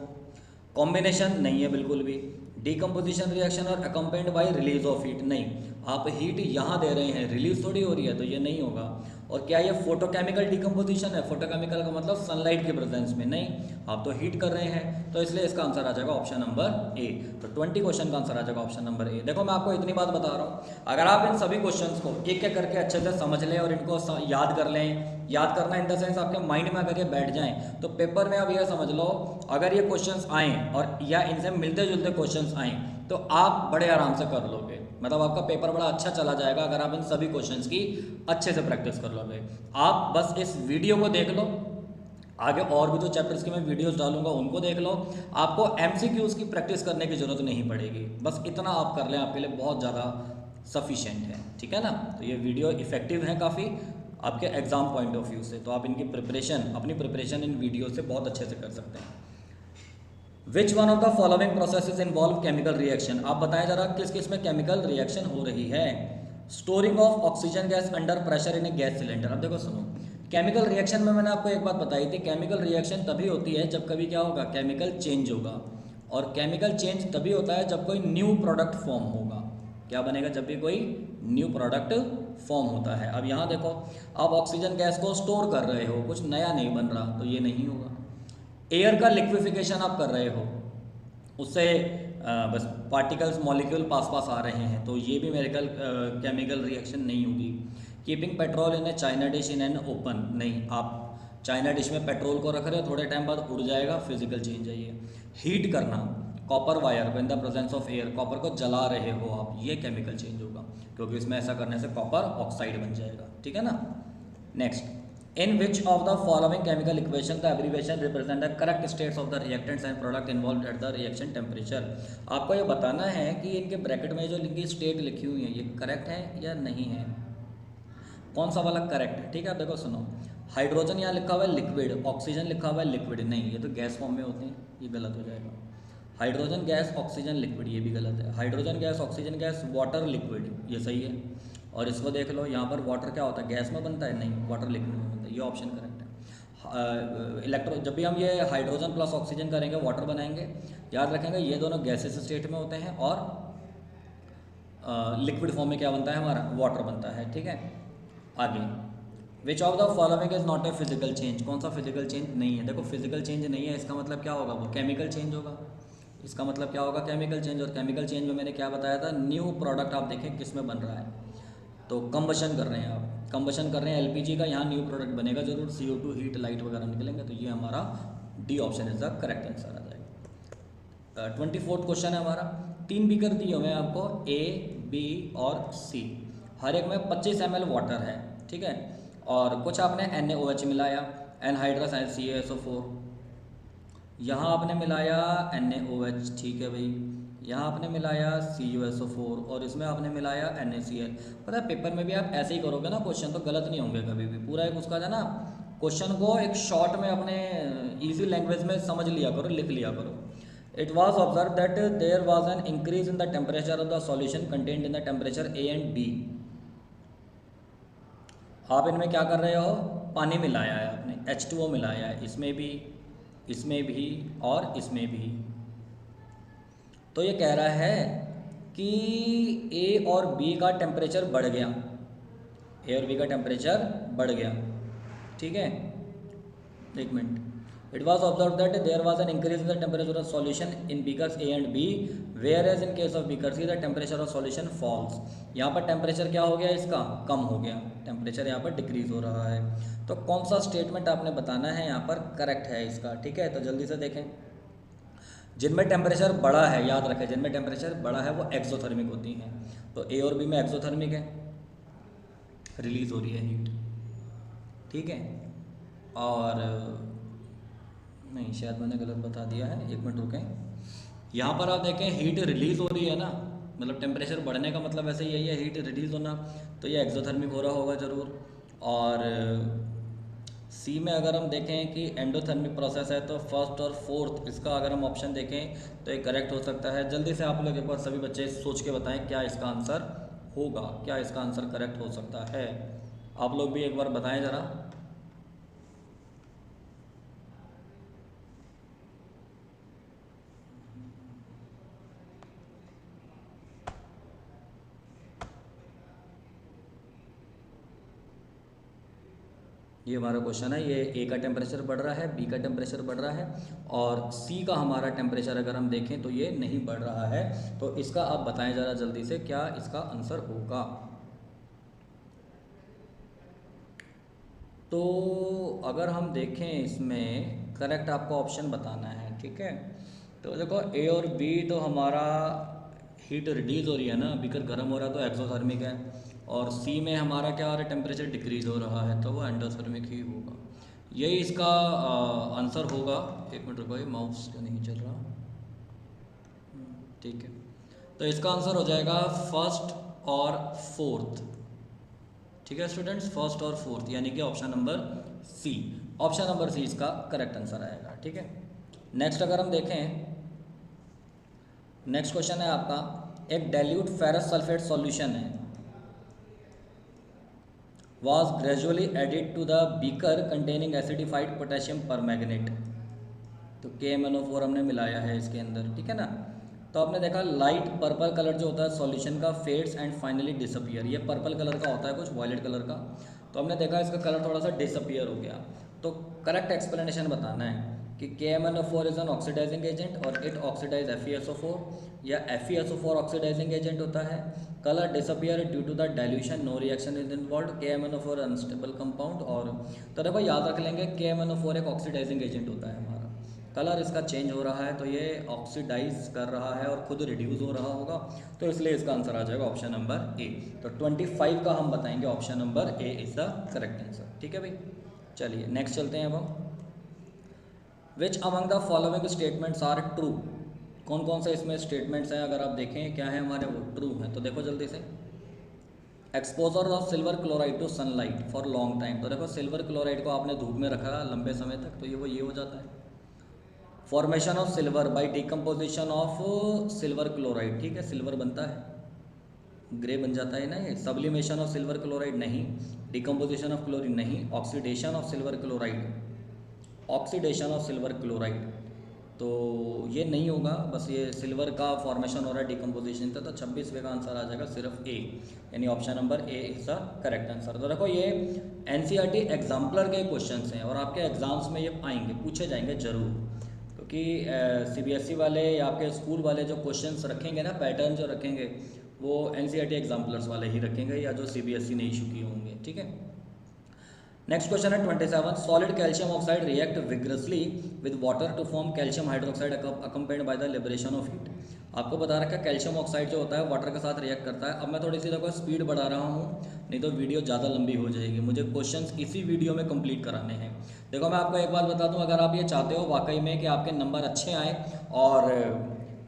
कॉम्बिनेशन नहीं है बिल्कुल भी। डिकम्पोजिशन रिएक्शन और accompanied by release of heat, नहीं, आप हीट यहाँ दे रहे हैं, रिलीज थोड़ी हो रही है, तो ये नहीं होगा। और क्या ये फोटोकेमिकल डिकम्पोजिशन है? फोटोकेमिकल का मतलब सनलाइट के प्रेजेंस में, नहीं, आप तो हीट कर रहे हैं, तो इसलिए इसका आंसर आ जाएगा ऑप्शन नंबर ए। तो 20 क्वेश्चन का आंसर आ जाएगा ऑप्शन नंबर ए। देखो मैं आपको इतनी बात बता रहा हूँ, अगर आप इन सभी क्वेश्चंस को एक एक करके अच्छे से समझ लें और इनको याद कर लें, याद करना इन द सेंस आपके माइंड में अगर ये बैठ जाएं, तो पेपर में आप ये समझ लो, अगर ये क्वेश्चंस आएँ और या इनसे मिलते जुलते क्वेश्चंस आएँ, तो आप बड़े आराम से कर लोगे, मतलब आपका पेपर बड़ा अच्छा चला जाएगा अगर आप इन सभी क्वेश्चंस की अच्छे से प्रैक्टिस कर लोगे। आप बस इस वीडियो को देख लो, आगे और भी जो चैप्टर्स की मैं वीडियोस डालूंगा उनको देख लो, आपको एमसीक्यूज की प्रैक्टिस करने की जरूरत नहीं पड़ेगी, बस इतना आप कर लें, आपके लिए बहुत ज़्यादा सफिशिएंट है। ठीक है ना, तो ये वीडियो इफेक्टिव है काफ़ी आपके एग्जाम पॉइंट ऑफ व्यू से, तो आप इनकी प्रिपरेशन, अपनी प्रिपरेशन इन वीडियो से बहुत अच्छे से कर सकते हैं। Which one of the following processes involve chemical reaction. आप बताएं जरा किस किस में केमिकल रिएक्शन हो रही है। Storing of oxygen gas under pressure in A gas cylinder. अब देखो सुनो, केमिकल रिएक्शन में मैंने आपको एक बात बताई थी, केमिकल रिएक्शन तभी होती है जब कभी क्या होगा, केमिकल चेंज होगा, और केमिकल चेंज तभी होता है जब कोई न्यू प्रोडक्ट फॉर्म होगा। क्या बनेगा? जब भी कोई न्यू प्रोडक्ट फॉर्म होता है। अब यहाँ देखो, आप ऑक्सीजन गैस को स्टोर कर रहे हो, कुछ नया नहीं बन रहा, तो ये नहीं होगा। एयर का लिक्विफिकेशन आप कर रहे हो, उससे बस पार्टिकल्स मॉलिक्यूल पास पास आ रहे हैं, तो ये भी मेडिकल केमिकल रिएक्शन नहीं होगी। Keeping petrol in A China dish in an open, नहीं, आप चाइना डिश में पेट्रोल को रख रहे हो, थोड़े टाइम बाद उड़ जाएगा, फिजिकल चेंज है ये। हीट करना कॉपर वायर को in the presence of air, copper को जला रहे हो आप, ये केमिकल चेंज होगा, क्योंकि इसमें ऐसा करने से कॉपर ऑक्साइड बन जाएगा। ठीक है ना। Next, in which of the following chemical equation the abbreviation represent the correct states of the reactants and product involved at the reaction temperature. आपको ये बताना है कि इनके ब्रैकेट में जो इनकी स्टेट लिखी हुई है ये करेक्ट है या नहीं है, कौन सा वाला करेक्ट है। ठीक है, आप देखो सुनो, हाइड्रोजन यहाँ लिखा हुआ है लिक्विड, ऑक्सीजन लिखा हुआ है लिक्विड, नहीं, ये तो गैस फॉर्म में होते हैं, ये गलत हो जाएगा। हाइड्रोजन गैस ऑक्सीजन लिक्विड, ये भी गलत है। Hydrogen gas oxygen gas water liquid, ये सही है। और इसको देख लो, यहाँ पर वाटर क्या होता है, गैस में बनता है, नहीं, वाटर लिक्विड में बनता है, ये ऑप्शन करेक्ट है। इलेक्ट्रो जब भी हम ये हाइड्रोजन प्लस ऑक्सीजन करेंगे वाटर बनाएंगे, याद रखेंगे ये दोनों गैसेस स्टेट में होते हैं, और लिक्विड फॉर्म में क्या बनता है हमारा, वाटर बनता है। ठीक है, आगे, विच of the following is not a physical change. कौन सा फिजिकल चेंज नहीं है? देखो फिजिकल चेंज नहीं है, इसका मतलब क्या होगा, वो केमिकल चेंज होगा। इसका मतलब क्या होगा, केमिकल चेंज। और केमिकल चेंज में मैंने क्या बताया था, न्यू प्रोडक्ट आप देखें किस में बन रहा है, तो कंबशन कर रहे हैं आप, कंबशन कर रहे हैं एलपीजी का, यहाँ न्यू प्रोडक्ट बनेगा जरूर, CO2 हीट लाइट वगैरह निकलेंगे, तो ये हमारा D option is the correct answer आ जाएगा। 24th क्वेश्चन है हमारा, 3 बीकर दिए हुए हैं आपको, A, B और C, हर एक में 25 ml वाटर है। ठीक है, और कुछ आपने NaOH मिलाया, एनहाइड्रस CaSO4, यहाँ आपने मिलाया NaOH, ठीक है भाई, यहाँ आपने मिलाया CuSO4, और इसमें आपने मिलाया NaCl। पता है पेपर में भी आप ऐसे ही करोगे ना क्वेश्चन, तो गलत नहीं होंगे कभी भी। पूरा एक उसका है ना, क्वेश्चन को एक शॉर्ट में अपने इजी लैंग्वेज में समझ लिया करो, लिख लिया करो। It was observe that there was an increase in the temperature of the solution content in the temperature A and B। आप इनमें क्या कर रहे हो, पानी मिलाया है आपने, H2O मिलाया है, इसमें भी इसमें भी और इसमें भी। तो ये कह रहा है कि ए और बी का टेम्परेचर बढ़ गया, ए और बी का टेम्परेचर बढ़ गया, ठीक है। एक minute. It was observe that there was an increase in the temperature of solution in beakers A and B, whereas in case of beaker C the temperature of solution falls. यहाँ पर टेम्परेचर क्या हो गया, इसका कम हो गया, टेम्परेचर यहाँ पर डिक्रीज हो रहा है। तो कौन सा स्टेटमेंट आपने बताना है यहाँ पर करेक्ट है इसका, ठीक है। तो जल्दी से देखें। जिनमें टेम्परेचर बड़ा है, याद रखें, जिनमें टेम्परेचर बड़ा है वो एक्सोथर्मिक होती हैं। तो ए और बी में एक्सोथर्मिक है, रिलीज हो रही है हीट, ठीक है। और नहीं, शायद मैंने गलत बता दिया है, एक मिनट रुकें। यहाँ पर आप देखें हीट रिलीज हो रही है ना, मतलब टेम्परेचर बढ़ने का मतलब ऐसे यही है, हीट रिलीज होना, तो ये एक्सोथर्मिक हो रहा होगा ज़रूर। और सी में अगर हम देखें कि एंडोथर्मिक प्रोसेस है, तो फर्स्ट और फोर्थ इसका अगर हम ऑप्शन देखें तो ये करेक्ट हो सकता है। जल्दी से आप लोग एक बार सभी बच्चे सोच के बताएं क्या इसका आंसर होगा, क्या इसका आंसर करेक्ट हो सकता है। आप लोग भी एक बार बताएं ज़रा। ये हमारा क्वेश्चन है, ये ए का टेम्परेचर बढ़ रहा है, बी का टेम्परेचर बढ़ रहा है, और सी का हमारा टेम्परेचर अगर हम देखें तो ये नहीं बढ़ रहा है। तो इसका आप बताएं ज़रा जल्दी से क्या इसका आंसर होगा। तो अगर हम देखें इसमें करेक्ट आपको ऑप्शन बताना है, ठीक है। तो देखो ए और बी तो हमारा हीट रिड्यूस हो रही है ना, बीकर गर्म हो रहा है तो एक्सोथर्मिक है, और सी में हमारा क्या हो रहा है, टेम्परेचर डिक्रीज हो रहा है, तो वो एंडोथर्मिक ही होगा। यही इसका आंसर होगा। एक मिनट रुको, माउस क्यों नहीं चल रहा, ठीक है। तो इसका आंसर हो जाएगा फर्स्ट और फोर्थ, ठीक है स्टूडेंट्स, फर्स्ट और फोर्थ, यानी कि option number C, option number C इसका करेक्ट आंसर आएगा, ठीक है। नेक्स्ट अगर हम देखें, नेक्स्ट क्वेश्चन है आपका, एक डाइल्यूट फेरस सल्फेट सॉल्यूशन है was gradually added to the beaker containing acidified potassium permanganate। तो KMnO4 हमने मिलाया है इसके अंदर, ठीक है ना। तो आपने देखा लाइट पर्पल कलर जो होता है सॉल्यूशन का फेड्स एंड फाइनली डिसअपियर, ये पर्पल कलर का होता है कुछ वायलेट कलर का, तो हमने देखा इसका कलर थोड़ा सा डिसअपियर हो गया। तो करेक्ट एक्सप्लेनेशन बताना है कि KMnO4 is an oxidising agent और इट ऑक्सीडाइज FeSO4, या FeSO4 ऑक्सीडाइजिंग एजेंट होता है। Colour disappear due to the dilution, no reaction is involve, KMnO4 unstable compound. और तो देखो याद रख लेंगे KMnO4 एक ऑक्सीडाइजिंग एजेंट होता है हमारा, कलर इसका चेंज हो रहा है तो ये ऑक्सीडाइज कर रहा है और खुद रिड्यूस हो रहा होगा, तो इसलिए इसका आंसर आ जाएगा ऑप्शन नंबर ए। तो 25 का हम बताएंगे option number A is the correct answer, ठीक है भाई। चलिए नेक्स्ट चलते हैं अब हम। Which among the following statements are true, कौन कौन से इसमें स्टेटमेंट्स हैं अगर आप देखें क्या है हमारे, वो ट्रू हैं। तो देखो जल्दी से, exposure of silver chloride to sunlight for long time, तो देखो सिल्वर क्लोराइड को आपने धूप में रखा लंबे समय तक तो ये हो जाता है। Formation of silver by decomposition of silver chloride, ठीक है, सिल्वर बनता है, ग्रे बन जाता है ना ये। सब्लिमेशन ऑफ सिल्वर क्लोराइड नहीं, डिकम्पोजिशन ऑफ क्लोरीन नहीं, oxidation of silver chloride, oxidation of silver chloride, तो ये नहीं होगा, बस ये सिल्वर का फॉर्मेशन हो रहा है डिकम्पोजिशन का। तो 26वें का आंसर आ जाएगा सिर्फ ए, यानी option number A is the correct answer. तो देखो ये एनसीईआरटी एग्जाम्पलर के क्वेश्चंस हैं और आपके एग्जाम्स में ये आएंगे, पूछे जाएंगे जरूर, क्योंकि सीबीएसई वाले या आपके स्कूल वाले जो क्वेश्चंस रखेंगे ना, पैटर्न जो रखेंगे वो एनसीईआरटी एग्जाम्पलर्स वाले ही रखेंगे या जो सीबीएसई ने इशू किए होंगे, ठीक है। नेक्स्ट क्वेश्चन है 27, solid calcium oxide react vigorously with water to form calcium hydroxide accompanied by the liberation of heat. आपको बता रखा है कैल्शियम ऑक्साइड जो होता है वाटर के साथ रिएक्ट करता है। अब मैं थोड़ी सी देखो स्पीड बढ़ा रहा हूँ, नहीं तो वीडियो ज़्यादा लंबी हो जाएगी, मुझे क्वेश्चंस इसी वीडियो में कंप्लीट कराने हैं। देखो मैं आपको एक बात बता दूँ, अगर आप ये चाहते हो वाकई में कि आपके नंबर अच्छे आए और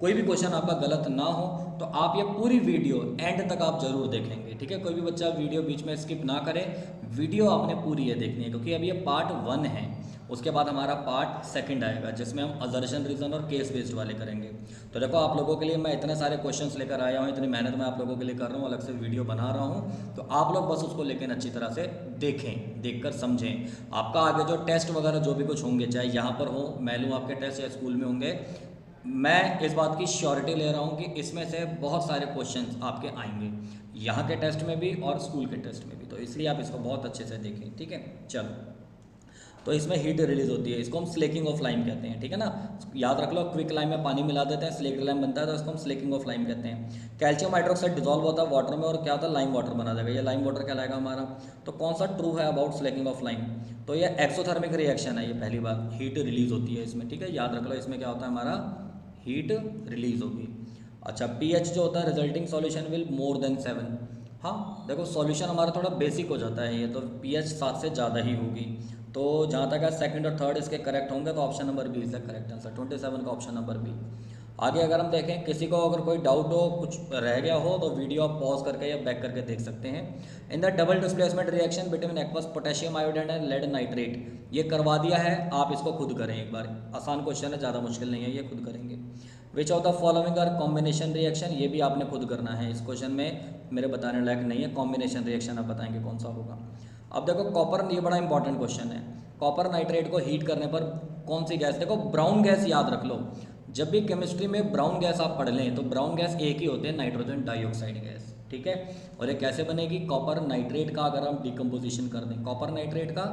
कोई भी क्वेश्चन आपका गलत ना हो, तो आप ये पूरी वीडियो एंड तक आप जरूर देखेंगे, ठीक है। कोई भी बच्चा वीडियो बीच में स्किप ना करे, वीडियो आपने पूरी ये देखनी है, क्योंकि अब ये पार्ट 1 है उसके बाद हमारा पार्ट सेकंड आएगा जिसमें हम असर्शन, रीजन और केस बेस्ड वाले करेंगे। तो देखो आप लोगों के लिए मैं इतने सारे क्वेश्चंस लेकर आया हूँ, इतनी मेहनत मैं आप लोगों के लिए कर रहा हूँ, अलग से वीडियो बना रहा हूँ, तो आप लोग बस उसको लेकिन अच्छी तरह से देखें, देखकर समझें। आपका आगे जो टेस्ट वगैरह जो भी कुछ होंगे, चाहे यहाँ पर हो, मैं लूँ आपके टेस्ट या स्कूल में होंगे, मैं इस बात की श्योरिटी ले रहा हूँ कि इसमें से बहुत सारे क्वेश्चंस आपके आएंगे, यहाँ के टेस्ट में भी और स्कूल के टेस्ट में भी। तो इसलिए आप इसको बहुत अच्छे से देखें, ठीक है। चलो, तो इसमें हीट रिलीज होती है, इसको हम स्लेकिंग ऑफ लाइम कहते हैं, ठीक है ना। याद रख लो, क्विक लाइम में पानी मिला देते हैं, स्लेक्ड लाइम बनता है, तो इसको हम स्लेकिंग ऑफ लाइम कहते हैं। कैल्शियम हाइड्रोक्साइड डिजोल्व होता है वाटर में और क्या होता है, लाइम वाटर बना जाएगा, ये लाइम वाटर कहलाएगा हमारा। तो कौन सा ट्रू है अबाउट स्लेकिंग ऑफ लाइम, तो ये एक्सोथर्मिक रिएक्शन है, ये पहली बात, हीट रिलीज होती है इसमें, ठीक है। याद रख लो, इसमें क्या होता है, हमारा हीट रिलीज होगी। अच्छा, पीएच जो होता है resulting solution will more than 7। हाँ देखो, सॉल्यूशन हमारा थोड़ा बेसिक हो जाता है ये, तो पीएच 7 से ज़्यादा ही होगी। तो जहाँ तक है सेकंड और थर्ड इसके करेक्ट होंगे, तो option number B is the correct answer, 27 का ऑप्शन नंबर बी। आगे अगर हम देखें, किसी को अगर कोई डाउट हो, कुछ रह गया हो, तो वीडियो आप पॉज करके या बैक करके देख सकते हैं। In the double displacement reaction between aqueous potassium iodide and lead nitrate, ये करवा दिया है, आप इसको खुद करें एक बार, आसान क्वेश्चन है, ज़्यादा मुश्किल नहीं है, ये खुद करेंगे। Which of the following are combination reaction, ये भी आपने खुद करना है, इस क्वेश्चन में मेरे बताने लायक नहीं है, कॉम्बिनेशन रिएक्शन आप बताएंगे कौन सा होगा। अब देखो कॉपर, ये बड़ा इंपॉर्टेंट क्वेश्चन है, कॉपर नाइट्रेट को हीट करने पर कौन सी गैस, देखो ब्राउन गैस याद रख लो, जब भी केमिस्ट्री में ब्राउन गैस आप पढ़ लें तो ब्राउन गैस एक ही होते हैं, नाइट्रोजन डाइऑक्साइड गैस, ठीक है। और ये कैसे बनेगी, कॉपर नाइट्रेट का अगर हम डिकम्पोजिशन कर दें, कॉपर नाइट्रेट का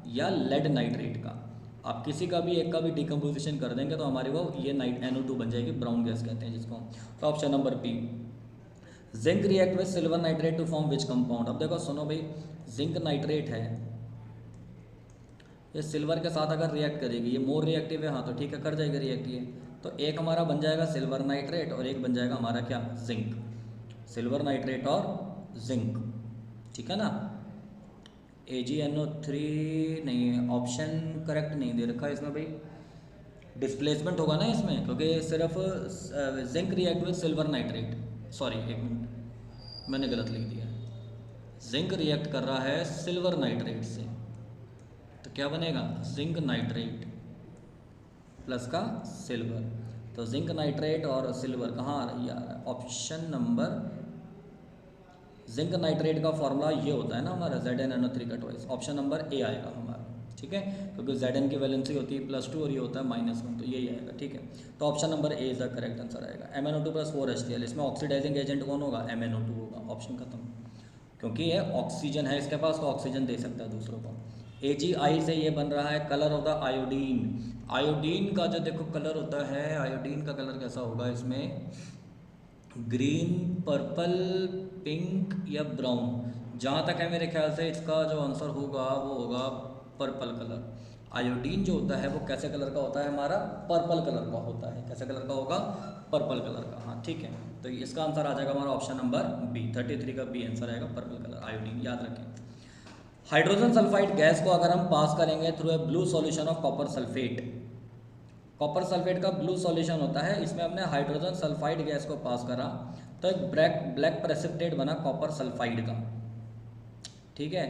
या लेड नाइट्रेट का, आप किसी का भी एक का भी डिकम्पोजिशन कर देंगे तो हमारी वो ये NO2 बन जाएगी, ब्राउन गैस कहते हैं जिसको। तो option number B. Zinc react with silver nitrate to form which compound, अब देखो सुनो भाई, जिंक नाइट्रेट है, ये सिल्वर के साथ अगर रिएक्ट करेगी, ये मोर रिएक्टिव है, हाँ तो ठीक है, कर जाएगी रिएक्ट ये, तो एक हमारा बन जाएगा सिल्वर नाइट्रेट और एक बन जाएगा हमारा क्या, जिंक, सिल्वर नाइट्रेट और जिंक, ठीक है ना। AgNO3 नहीं है, ऑप्शन करेक्ट नहीं दे रखा है इसमें भाई, डिस्प्लेसमेंट होगा ना इसमें, क्योंकि सिर्फ zinc react with silver nitrate, sorry एक मिनट मैंने गलत लिख दिया, जिंक रिएक्ट कर रहा है सिल्वर नाइट्रेट से, तो क्या बनेगा, जिंक नाइट्रेट प्लस का सिल्वर, तो जिंक नाइट्रेट और सिल्वर कहाँ आ रही है, ऑप्शन नंबर, जिंक नाइट्रेट का फॉर्मूला ये होता है ना हमारा ZnNO3 का ट्वाइस, ऑप्शन नंबर ए आएगा हमारा, ठीक है, क्योंकि Zn की वैलेंसी होती है +2 और ये होता है -1, तो यही आएगा, ठीक है। तो option number A is the correct answer आएगा। MnO2 + 4HCl, इसमें ऑक्सीडाइजिंग एजेंट कौन होगा, MnO2 होगा, ऑप्शन खत्म, क्योंकि ये ऑक्सीजन है इसके पास, तो ऑक्सीजन दे सकता है दूसरों को। AgI से ये बन रहा है colour of the iodine, iodine का जो देखो कलर होता है, आयोडीन का कलर कैसा होगा इसमें, ग्रीन, पर्पल, पिंक या ब्राउन, जहाँ तक है मेरे ख्याल से इसका जो आंसर होगा वो होगा पर्पल कलर। आयोडीन जो होता है वो कैसे कलर का होता है हमारा, पर्पल कलर का होता है, कैसे कलर का होगा, पर्पल कलर का, हाँ ठीक है। तो इसका आंसर आ जाएगा हमारा ऑप्शन नंबर बी, 33 का बी आंसर आएगा, पर्पल कलर, आयोडीन, याद रखें। हाइड्रोजन सल्फाइड गैस को अगर हम पास करेंगे through a blue solution of copper sulphate, copper sulphate का ब्लू सॉल्यूशन होता है, इसमें हमने हाइड्रोजन सल्फाइड गैस को पास करा तो एक ब्लैक प्रेसिपिटेट बना कॉपर सल्फाइड का, ठीक है,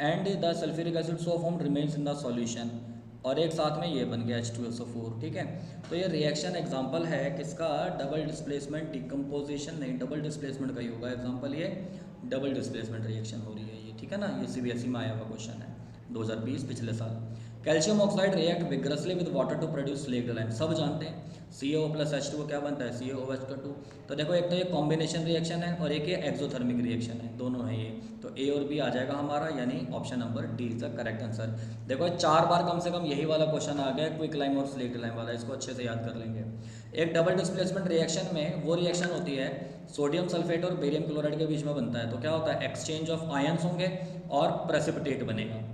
and the sulphuric acid so formed remains in the solution, और एक साथ में ये बन गया H2SO4, ठीक है। तो ये रिएक्शन एग्जांपल है किसका, डबल डिस्प्लेसमेंट डिकम्पोजिशन, नहीं डबल डिस्प्लेसमेंट का ही होगा एग्जांपल, ये डबल डिस्प्लेसमेंट रिएक्शन हो रही है ये, ठीक है ना, ये CBSE में आया हुआ क्वेश्चन है 2020 पिछले साल। Calcium oxide react vigorously with water to produce slaked lime, सब जानते हैं, CaO + H2O क्या बनता है, CaOH2। तो देखो एक तो ये कॉम्बिनेशन रिएक्शन है और एक ये एक्सोथर्मिक रिएक्शन है, दोनों है ये, तो ए और बी आ जाएगा हमारा, यानी option number D is the correct answer. देखो 4 बार कम से कम यही वाला क्वेश्चन आ गया, क्विक लाइम और स्लेक्ड लाइम वाला, इसको अच्छे से याद कर लेंगे। एक डबल डिस्प्लेसमेंट रिएक्शन में वो रिएक्शन होती है सोडियम सल्फेट और बेरियम क्लोराइड के बीच में बनता है, तो क्या होता है, एक्सचेंज ऑफ आयंस होंगे और प्रेसिपिटेट बनेगा,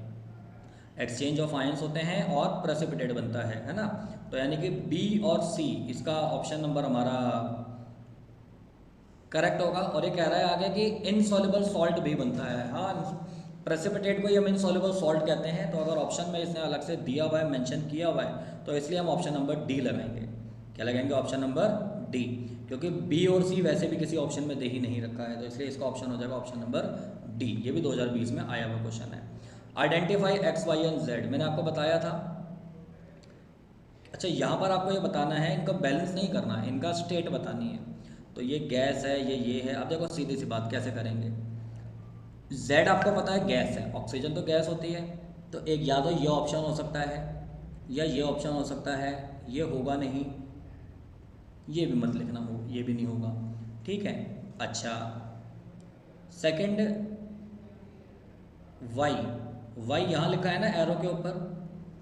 एक्सचेंज ऑफ आयंस होते हैं और प्रेसिपिटेट बनता है ना। तो यानी कि बी और सी, इसका ऑप्शन नंबर हमारा करेक्ट होगा। और ये कह रहा है आगे कि इनसॉल्युबल सॉल्ट भी बनता है, हाँ प्रेसिपिटेट को ही हम इनसॉल्युबल सॉल्ट कहते हैं, तो अगर ऑप्शन में इसने अलग से दिया हुआ है, मेंशन किया हुआ है, तो इसलिए हम ऑप्शन नंबर डी लगाएंगे। क्या लगाएंगे, ऑप्शन नंबर डी, क्योंकि बी और सी वैसे भी किसी ऑप्शन में दे ही नहीं रखा है, तो इसलिए इसका ऑप्शन हो जाएगा ऑप्शन नंबर डी। ये भी 2020 में आया हुआ क्वेश्चन है। Identify X Y and Z मैंने आपको बताया था। अच्छा, यहाँ पर आपको ये बताना है, इनका बैलेंस नहीं करना है, इनका स्टेट बतानी है। तो ये गैस है, ये है। अब देखो सीधी सी बात कैसे करेंगे। जेड आपको पता है गैस है, ऑक्सीजन तो गैस होती है, तो एक या तो ये ऑप्शन हो सकता है या ये ऑप्शन हो सकता है, ये होगा नहीं, ये भी मत लिखना, हो ये भी नहीं होगा, ठीक है। अच्छा, सेकंड वाई, वाई यहाँ लिखा है ना एरो के ऊपर,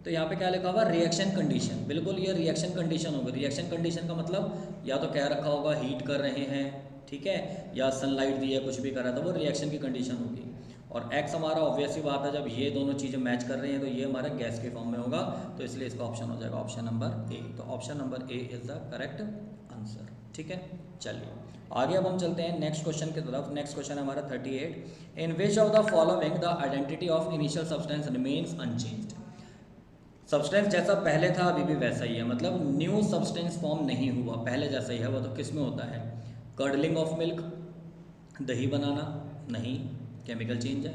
तो यहाँ पे क्या लिखा हुआ, रिएक्शन कंडीशन। बिल्कुल ये रिएक्शन कंडीशन होगी। रिएक्शन कंडीशन का मतलब या तो कह रखा होगा हीट कर रहे हैं, ठीक है, या सनलाइट दी है, कुछ भी कर रहा है, तो वो रिएक्शन की कंडीशन होगी। और एक्स हमारा ऑब्वियस ही बात है, जब ये दोनों चीज़ें मैच कर रही हैं तो ये हमारा गैस के फॉर्म में होगा, तो इसलिए इसका ऑप्शन हो जाएगा ऑप्शन नंबर ए। तो option number A is the correct answer, ठीक है। चलिए आगे अब हम चलते हैं नेक्स्ट क्वेश्चन की तरफ। नेक्स्ट क्वेश्चन है हमारा 38। In which of the following the identity of initial substance remains unchanged. Substance जैसा पहले था अभी भी वैसा ही है, मतलब न्यू सब्सटेंस फॉर्म नहीं हुआ, पहले जैसा ही है। वो तो किस में होता है, कर्डलिंग ऑफ मिल्क, दही बनाना, नहीं, केमिकल चेंज है।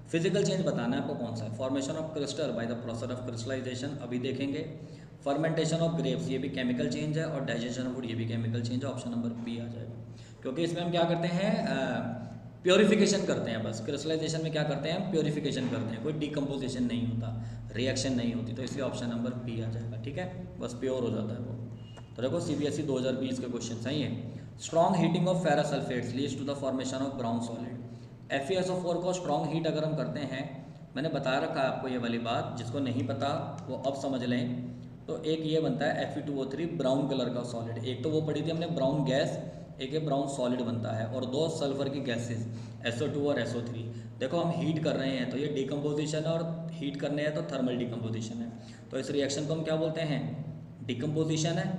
फिजिकल चेंज बताना है आपको कौन सा है, formation of crystal by the process of crystallisation, अभी देखेंगे। फर्मेंटेशन ऑफ ग्रेप्स, ये भी केमिकल चेंज है। और डाइजेशन ऑफ फूड, ये भी केमिकल चेंज है। ऑप्शन नंबर बी आ जाएगा, क्योंकि इसमें हम क्या करते हैं, प्योरिफिकेशन करते हैं। बस क्रिस्टलाइजेशन में क्या करते हैं, हम प्योरिफिकेशन करते हैं, कोई डिकम्पोजिशन नहीं होता, रिएक्शन नहीं होती, तो इसलिए ऑप्शन नंबर बी आ जाएगा, ठीक है। बस प्योर हो जाता है वो। तो देखो CBSE 2020 के क्वेश्चन सही है। Strong heating of ferrous sulphates leads to the formation of brown solid. FeSO4 को स्ट्रॉन्ग हीट अगर हम करते हैं, मैंने बता रखा है आपको ये वाली बात, जिसको नहीं पता वो अब समझ लें। तो एक ये बनता है Fe2O3 ब्राउन कलर का सॉलिड, एक तो वो पढ़ी थी हमने ब्राउन गैस, एक ये ब्राउन सॉलिड बनता है, और दो सल्फर की गैसेस SO2 और SO3। देखो हम हीट कर रहे हैं तो ये डिकम्पोजिशन है, और हीट करने हैं तो थर्मल डिकम्पोजिशन है, तो इस रिएक्शन को हम क्या बोलते हैं, डिकम्पोजिशन है।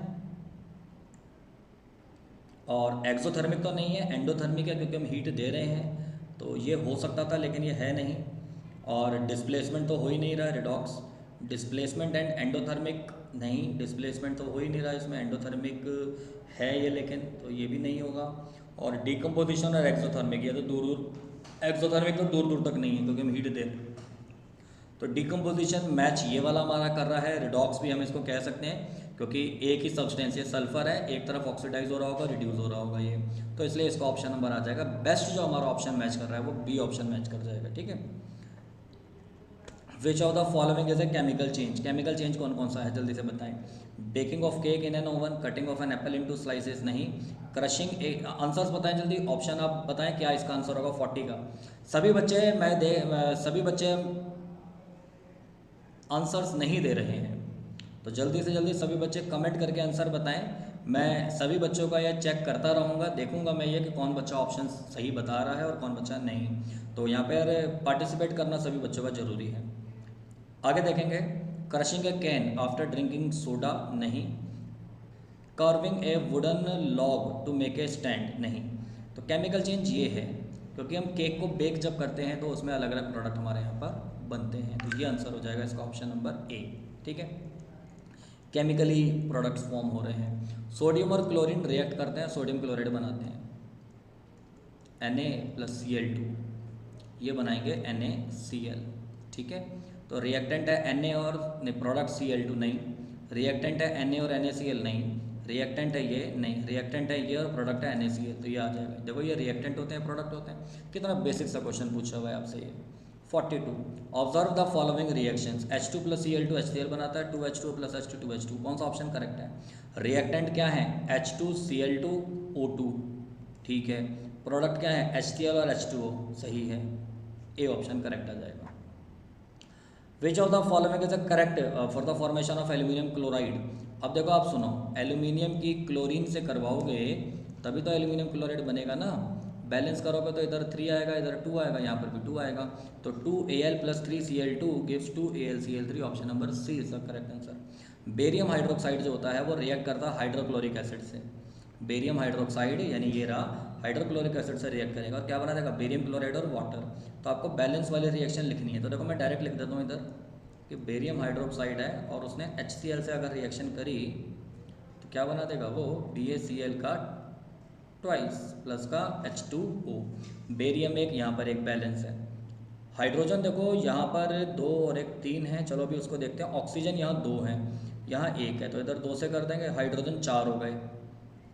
और एक्सोथर्मिक तो नहीं है, एंडोथर्मिक है, क्योंकि हम हीट दे रहे हैं, तो ये हो सकता था लेकिन ये है नहीं। और डिस्प्लेसमेंट तो हो ही नहीं रहा, रिडॉक्स, डिस्प्लेसमेंट एंड एंडोथर्मिक, नहीं डिस्प्लेसमेंट तो हो ही नहीं रहा इसमें, एंडोथर्मिक है ये लेकिन, तो ये भी नहीं होगा। और डिकम्पोजिशन और एक्सोथर्मिक, ये तो दूर दूर, एक्सोथर्मिक तो दूर दूर तक नहीं है क्योंकि हम हीट दे रहे हैं। तो डिकम्पोजिशन मैच ये वाला हमारा कर रहा है, रिडॉक्स भी हम इसको कह सकते हैं, क्योंकि एक ही सब्सटेंस, ये सल्फर है, एक तरफ ऑक्सीडाइज हो रहा होगा, रिड्यूस हो रहा होगा ये, तो इसलिए इसका ऑप्शन नंबर आ जाएगा। बेस्ट जो हमारा ऑप्शन मैच कर रहा है वो बी ऑप्शन मैच कर जाएगा, ठीक है। Which of the following is a chemical change. Chemical change कौन कौन सा है, जल्दी से बताएं। Baking of cake in an oven, cutting of an apple into slices, नहीं। क्रशिंग, आंसर्स बताएं जल्दी, ऑप्शन आप बताएं क्या इसका आंसर होगा 40 का। सभी बच्चे आंसर्स नहीं दे रहे हैं, तो जल्दी से जल्दी सभी बच्चे कमेंट करके आंसर बताएं। मैं सभी बच्चों का यह चेक करता रहूँगा, देखूंगा मैं ये कि कौन बच्चा ऑप्शन सही बता रहा है और कौन बच्चा नहीं। तो यहाँ पर पार्टिसिपेट करना सभी बच्चों का ज़रूरी है। आगे देखेंगे, crushing a can after drinking soda, नहीं। Carving a wooden log to make a stand, नहीं। तो केमिकल चेंज ये है, क्योंकि हम केक को बेक जब करते हैं तो उसमें अलग अलग प्रोडक्ट हमारे यहाँ पर बनते हैं, तो ये आंसर हो जाएगा इसका ऑप्शन नंबर ए, ठीक है। केमिकली प्रोडक्ट्स फॉर्म हो रहे हैं। सोडियम और क्लोरीन रिएक्ट करते हैं, सोडियम क्लोराइड बनाते हैं, Na+Cl2, ये बनाएंगे NaCl, ठीक है। तो रिएक्टेंट है Na और प्रोडक्ट Cl2, नहीं। रिएक्टेंट है Na और NaCl, नहीं। रिएक्टेंट है ये, नहीं। रिएक्टेंट है ये और प्रोडक्ट है NaCl, तो ये आ जाएगा। देखो ये रिएक्टेंट होते हैं, प्रोडक्ट होते हैं, कितना बेसिक सा क्वेश्चन पूछा हुआ है आपसे ये। 42, observe the following reactions. H2+Cl2 HCl बनाता है, 2H2 + H2 2H2, कौन सा ऑप्शन करेक्ट है। रिएक्टेंट क्या है, H2Cl2 O2, ठीक है। प्रोडक्ट क्या है, HCl और H2O, सही है, ए ऑप्शन करेक्ट आ जाएगा। विच of the following is correct for the formation of aluminium chloride. अब देखो आप सुनो, एल्यूमिनियम की क्लोरीन से करवाओगे तभी तो एल्यूमिनियम क्लोराइड बनेगा ना। बैलेंस करोगे तो इधर 3 आएगा, इधर 2 आएगा, यहाँ पर भी 2 आएगा, तो 2Al + 3Cl2 gives 2AlCl3, option number C is the correct answer. Barium hydroxide जो होता है वो रिएक्ट करता है हाइड्रोक्लोरिक एसिड से। बेरियम हाइड्रोक्साइड यानी ये रहा, हाइड्रोक्लोरिक एसिड से रिएक्ट करेगा और क्या बना देगा, बेरियम क्लोराइड और वाटर। तो आपको बैलेंस वाली रिएक्शन लिखनी है, तो देखो मैं डायरेक्ट लिख देता हूँ इधर कि बेरियम हाइड्रोक्साइड है और उसने HCl से अगर रिएक्शन करी तो क्या बना देगा वो, BaCl का ट्वाइस प्लस का H2O। बेरियम एक, यहाँ पर एक बैलेंस है, हाइड्रोजन देखो यहाँ पर 2 और एक 3 है, चलो अभी उसको देखते हैं। ऑक्सीजन यहाँ 2 है, यहाँ 1 है, तो इधर 2 से कर देंगे। हाइड्रोजन 4 हो गए,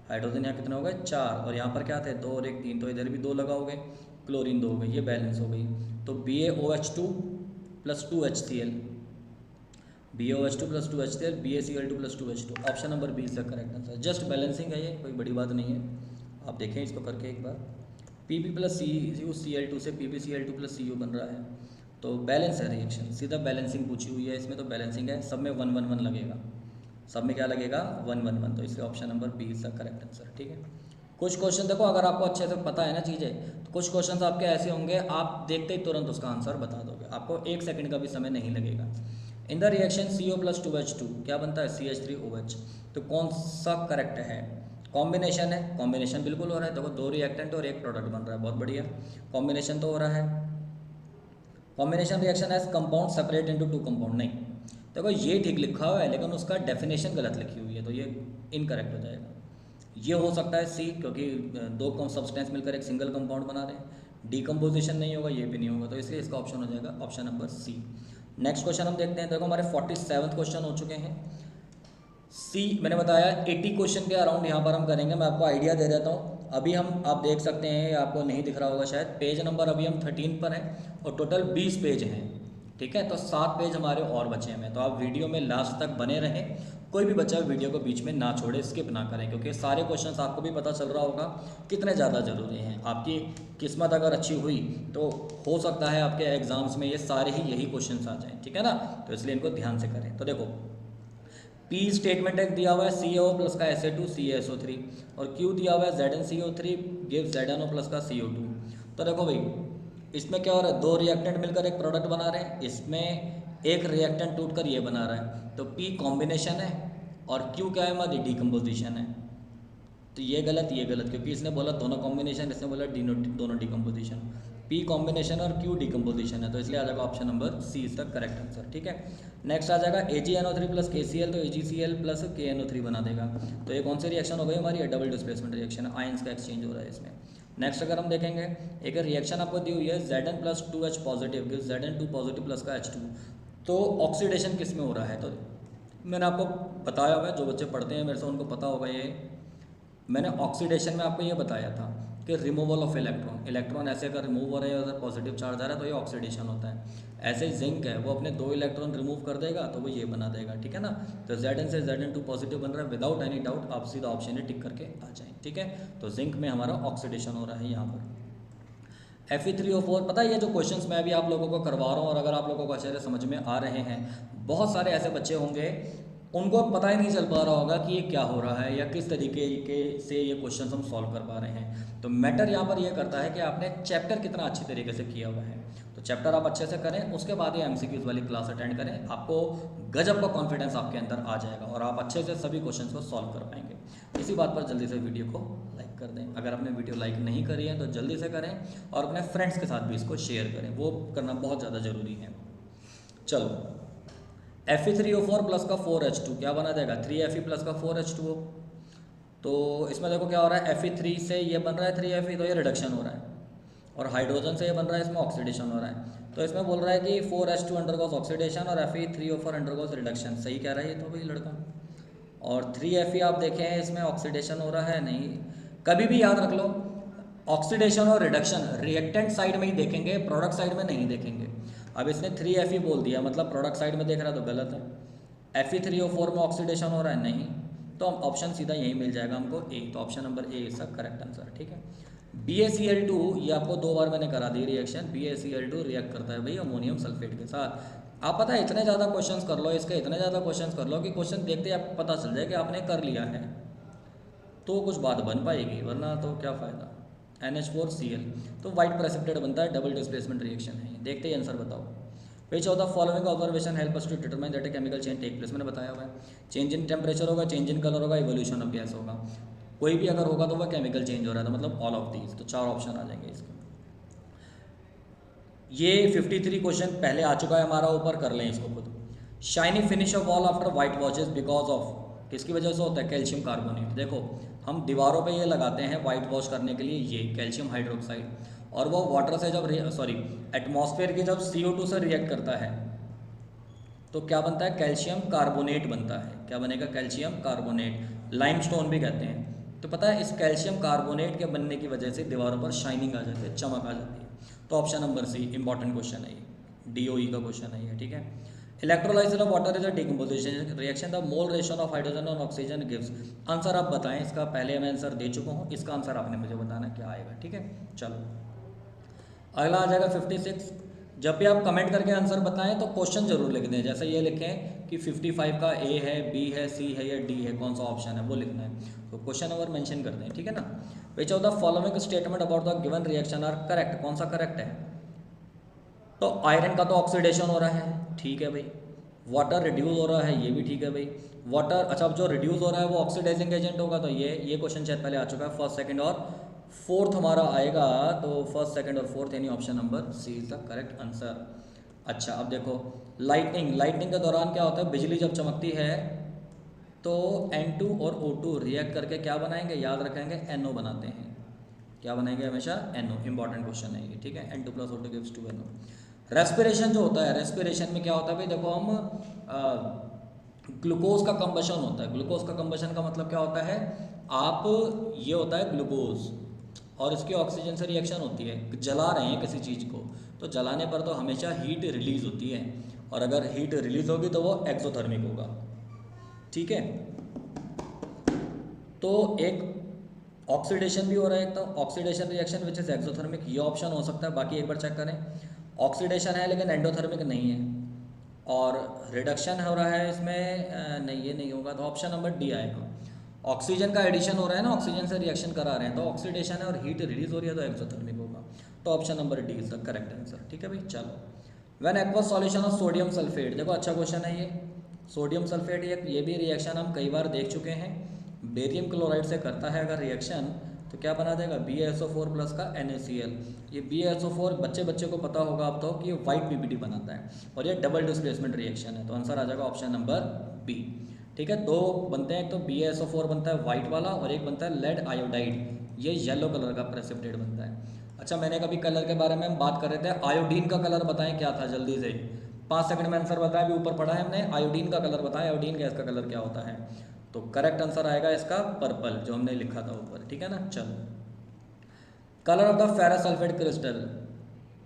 हाइड्रोजन यहाँ कितने हो गए 4, और यहाँ पर क्या थे 2 और एक 3, तो इधर भी 2 लगाओगे। क्लोरीन 2 हो गई, ये बैलेंस हो गई। तो BaOH2 plus 2HCl, BaOH2 plus 2HCl, BaCl2 plus 2H2, option number B इसका करेक्ट आंसर। जस्ट बैलेंसिंग है, ये कोई बड़ी बात नहीं है, आप देखें इसको करके एक बार। Pp प्लस Cl2 से PbCl2 प्लस Cu बन रहा है, तो बैलेंस है रिएक्शन, सीधा बैलेंसिंग पूछी हुई है इसमें, तो बैलेंसिंग है, सब में 1 1 1 लगेगा, सब में क्या लगेगा 1 1 1, तो इसलिए ऑप्शन नंबर बी इसका करेक्ट आंसर। ठीक है, कुछ क्वेश्चन देखो अगर आपको अच्छे से पता है ना चीज़ें, तो कुछ क्वेश्चन आपके ऐसे होंगे आप देखते ही तुरंत उसका आंसर बता दोगे, आपको 1 सेकंड का भी समय नहीं लगेगा। In the reaction CO plus 2H2 क्या बनता है CH3OH, तो कौन सा करेक्ट है? कॉम्बिनेशन है, कॉम्बिनेशन बिल्कुल हो रहा है, देखो 2 रिएक्टेंट और 1 प्रोडक्ट बन रहा है, बहुत बढ़िया, कॉम्बिनेशन तो हो रहा है। Combination reaction as compound separate into 2 compound, नहीं, देखो ये ठीक लिखा हुआ है लेकिन उसका डेफिनेशन गलत लिखी हुई है, तो ये इनकरेक्ट हो जाएगा। ये हो सकता है सी, क्योंकि 2 सब्सटेंस मिलकर एक सिंगल कंपाउंड बना रहे हैं, डिकम्पोजिशन नहीं होगा, ये भी नहीं होगा, तो इसलिए इसका ऑप्शन हो जाएगा option number C. Next question हम देखते हैं, देखो हमारे 47 क्वेश्चन हो चुके हैं। सी मैंने बताया 80 क्वेश्चन के अराउंड यहाँ पर हम करेंगे, मैं आपको आइडिया दे देता हूँ। अभी हम आप देख सकते हैं, आपको नहीं दिख रहा होगा शायद, पेज नंबर अभी हम 13 पर हैं और टोटल 20 पेज हैं। ठीक है, तो 7 पेज हमारे और बचे हैं, तो आप वीडियो में लास्ट तक बने रहें, कोई भी बच्चा वीडियो को बीच में ना छोड़े, स्किप ना करें, क्योंकि सारे क्वेश्चंस आपको भी पता चल रहा होगा कितने ज़्यादा ज़रूरी हैं। आपकी किस्मत अगर अच्छी हुई तो हो सकता है आपके एग्जाम्स में ये सारे ही यही क्वेश्चंस आ जाएं, ठीक है ना, तो इसलिए इनको ध्यान से करें। तो देखो P स्टेटमेंट एक दिया हुआ है CaO प्लस का Sa2 CaSO3, और Q दिया हुआ है ZnCO3 गिव ZnO प्लस का CO2। तो देखो भाई इसमें क्या हो रहा है, 2 रिएक्टेंट मिलकर एक प्रोडक्ट बना रहे हैं, इसमें एक रिएक्टेंट टूटकर ये बना रहा है, तो P कॉम्बिनेशन है और Q क्या है हमारी डिकम्पोजिशन है, तो ये गलत ये गलत, क्योंकि इसने बोला दोनों कॉम्बिनेशन, इसने बोला दोनों डिकम्पोजिशन। P कॉम्बिनेशन और Q डिकम्पोजिशन है, तो इसलिए आ जाएगा option number C is the correct answer. ठीक है, नेक्स्ट आ जाएगा AgNO3 प्लस KCl, तो AgCl प्लस KNO3 बना देगा, तो ये कौन सी रिएक्शन हो गई हमारी, डबल डिस्प्लेसमेंट रिएक्शन, आयंस का एक्सचेंज हो रहा है इसमें। नेक्स्ट अगर हम देखेंगे, एक रिएक्शन आपको दी हुई है Zn plus 2H positive give Zn2 positive plus का H2, तो ऑक्सीडेशन किस में हो रहा है, तो मैंने आपको बताया हुआ है, जो बच्चे पढ़ते हैं मेरे से उनको पता होगा, ये मैंने ऑक्सीडेशन में आपको ये बताया था कि रिमूवल ऑफ इलेक्ट्रॉन, इलेक्ट्रॉन ऐसे अगर रिमूव हो रहे हैं अगर पॉजिटिव चार्ज आ रहा है तो ये ऑक्सीडेशन होता है। ऐसे ही जिंक है, वो अपने 2 इलेक्ट्रॉन रिमूव कर देगा तो वो ये बना देगा, ठीक है ना, तो Zn से Zn2 पॉजिटिव बन रहा है, विदाउट एनी डाउट आप सीधा ऑप्शन ही टिक करके आ जाए। ठीक है, तो जिंक में हमारा ऑक्सीडेशन हो रहा है यहाँ पर। Fe3O4, पता है ये जो क्वेश्चंस मैं भी आप लोगों को करवा रहा हूँ, और अगर आप लोगों को अच्छे से समझ में आ रहे हैं, बहुत सारे ऐसे बच्चे होंगे उनको पता ही नहीं चल पा रहा होगा कि ये क्या हो रहा है या किस तरीके के से ये क्वेश्चन हम सॉल्व कर पा रहे हैं। तो मैटर यहाँ पर ये करता है कि आपने चैप्टर कितना अच्छी तरीके से किया हुआ है, तो चैप्टर आप अच्छे से करें, उसके बाद ये MCQs वाली क्लास अटेंड करें, आपको गजब का कॉन्फिडेंस आपके अंदर आ जाएगा और आप अच्छे से सभी क्वेश्चन को सॉल्व कर पाएंगे। इसी बात पर जल्दी से वीडियो को लाइक कर दें, अगर आपने वीडियो लाइक नहीं करी है तो जल्दी से करें, और अपने फ्रेंड्स के साथ भी इसको शेयर करें, वो करना बहुत ज़्यादा ज़रूरी है। चलो Fe3O4 प्लस का 4H2 क्या बना देगा, 3Fe प्लस का 4H2O, तो इसमें देखो क्या हो रहा है, Fe3 से ये बन रहा है 3Fe, तो ये रिडक्शन हो रहा है, और हाइड्रोजन से ये बन रहा है, इसमें ऑक्सीडेशन हो रहा है, तो इसमें बोल रहा है कि 4H2 अंडरगोज ऑक्सीडेशन और Fe3O4 अंडरगोज रिडक्शन, सही कह रहा है ये तो भाई लड़का। और 3Fe आप देखें इसमें ऑक्सीडेशन हो रहा है, नहीं, कभी भी याद रख लो ऑक्सीडेशन और रिडक्शन रिएक्टेंट साइड में ही देखेंगे, प्रोडक्ट साइड में नहीं देखेंगे। अब इसने 3Fe बोल दिया, मतलब प्रोडक्ट साइड में देख रहा है तो गलत है। Fe3O4 में ऑक्सीडेशन हो रहा है, नहीं, तो हम ऑप्शन सीधा यही मिल जाएगा हमको ए, तो ऑप्शन नंबर ए इसका करेक्ट आंसर। ठीक है, BaCl2 ये आपको 2 बार मैंने करा दी रिएक्शन, BaCl2 रिएक्ट करता है भाई अमोनियम सल्फेट के साथ। आप पता है इतने ज़्यादा क्वेश्चंस कर लो इसके, इतने ज़्यादा क्वेश्चंस कर लो कि क्वेश्चन देखते ही आपको पता चल जाए कि आपने कर लिया है, तो कुछ बात बन पाएगी, वरना तो क्या फ़ायदा। NH4Cl तो वाइट प्रेसिपिटेट बनता है, डबल डिस्प्लेसमेंट रिएक्शन है, देखते ही आंसर बताओ। Which of the following observation help us to determine that a chemical change take place, मैंने बताया हुआ है, चेंज इन टेम्परेचर होगा, चेंज इन कलर होगा, इवोल्यूशन ऑफ गैस होगा, कोई भी अगर होगा तो वह केमिकल चेंज हो रहा है, तो मतलब ऑल ऑफ दीज, तो 4 ऑप्शन आ जाएंगे इसके। ये 53 क्वेश्चन पहले आ चुका है हमारा, ऊपर कर लें इसको खुद। Shiny finish off wall after white washes because of, किसकी वजह से होता है, कैल्शियम कार्बोनेट। देखो हम दीवारों पे ये लगाते हैं वाइट वॉश करने के लिए, ये कैल्शियम हाइड्रोक्साइड, और वो वाटर से जब एटमॉस्फेयर की जब CO2 से रिएक्ट करता है तो क्या बनता है, कैल्शियम कार्बोनेट बनता है। क्या बनेगा, कैल्शियम कार्बोनेट, लाइमस्टोन भी कहते हैं। तो पता है इस कैल्शियम कार्बोनेट के बनने की वजह से दीवारों पर शाइनिंग आ जाती है, चमक आ जाती है। तो option number C important question है, ये DOE का क्वेश्चन है ये, ठीक है। Electrolysis of water is a decomposition reaction the mole ratio of hydrogen और ऑक्सीजन गिव्स। आंसर आप बताएं इसका, पहले मैं आंसर दे चुका हूँ, इसका आंसर आपने मुझे बताना क्या आएगा, ठीक है। चलो अगला आ जाएगा 56। जब भी आप कमेंट करके आंसर बताएं तो क्वेश्चन जरूर लिख दें, जैसे ये लिखें कि 55 का A है, B है, C है या D है, कौन सा ऑप्शन है वो लिखना है। तो क्वेश्चन नंबर मेंशन कर दें, ठीक है ना। Which of the following statement about the given reaction are correct, कौन सा करेक्ट है। तो आयरन का तो ऑक्सीडेशन हो रहा है, ठीक है भाई। वाटर रिड्यूस हो रहा है, ये भी ठीक है भाई। वाटर, अच्छा अब जो रिड्यूस हो रहा है वो ऑक्सीडाइजिंग एजेंट होगा, तो ये क्वेश्चन शायद पहले आ चुका है। फर्स्ट सेकंड और फोर्थ हमारा आएगा, तो फर्स्ट सेकंड और फोर्थ यानी option number C is the correct answer. अच्छा अब देखो लाइटनिंग के दौरान क्या होता है, बिजली जब चमकती है तो N2 और O2 रिएक्ट करके क्या बनाएंगे, याद रखेंगे NO बनाते हैं। क्या बनाएंगे, हमेशा NO। इंपॉर्टेंट क्वेश्चन है ये, ठीक है। N2 + O2 gives 2NO। Respiration जो होता है, रेस्पिरेशन में क्या होता है भाई, देखो हम ग्लूकोज का कंबशन होता है। ग्लूकोज का कंबशन का मतलब क्या होता है, आप ये होता है ग्लूकोज और इसकी ऑक्सीजन से रिएक्शन होती है, जला रहे हैं किसी चीज़ को, तो जलाने पर तो हमेशा हीट रिलीज होती है, और अगर हीट रिलीज होगी तो वो एक्सोथर्मिक होगा, ठीक है। तो एक ऑक्सीडेशन भी हो रहा है, एक तो oxidation reaction which is exothermic, ये ऑप्शन हो सकता है। बाकी एक बार चेक करें, ऑक्सीडेशन है लेकिन एंडोथर्मिक नहीं है, और रिडक्शन हो रहा है इसमें नहीं, ये नहीं होगा, तो ऑप्शन नंबर डी आएगा। ऑक्सीजन का एडिशन हो रहा है ना, ऑक्सीजन से रिएक्शन करा रहे हैं, तो ऑक्सीडेशन है और हीट रिलीज हो रही है, तो एक्सोथर्मिक होगा। तो option number D is the correct answer, ठीक है भाई। चलो when aqueous solution of sodium sulphate, देखो अच्छा क्वेश्चन है ये। सोडियम सल्फेट ये भी रिएक्शन हम कई बार देख चुके हैं, बेरियम क्लोराइड से करता है अगर रिएक्शन, तो क्या बना देगा, BaSO4 प्लस का NaCl। ये BaSO4 बच्चे को पता होगा अब तो कि ये वाइट PPT बनाता है, और ये डबल डिस्प्लेसमेंट रिएक्शन है, तो आंसर आ जाएगा ऑप्शन नंबर बी, ठीक है। दो बनते हैं, एक तो BaSO4 बनता है वाइट वाला, और एक बनता है लेड आयोडाइड, ये येलो कलर का प्रेसिपिटेट बनता है। अच्छा मैंने कभी कलर के बारे में हम बात कर रहे थे, आयोडीन का कलर बताएं क्या था, जल्दी से 5 सेकंड में आंसर बताया, अभी ऊपर पढ़ा है हमने। आयोडीन का कलर बताया, आयोडीन गैस का कलर क्या होता है, तो करेक्ट आंसर आएगा इसका पर्पल, जो हमने लिखा था ऊपर, ठीक है ना। चलो colour of the ferrous sulphate crystal,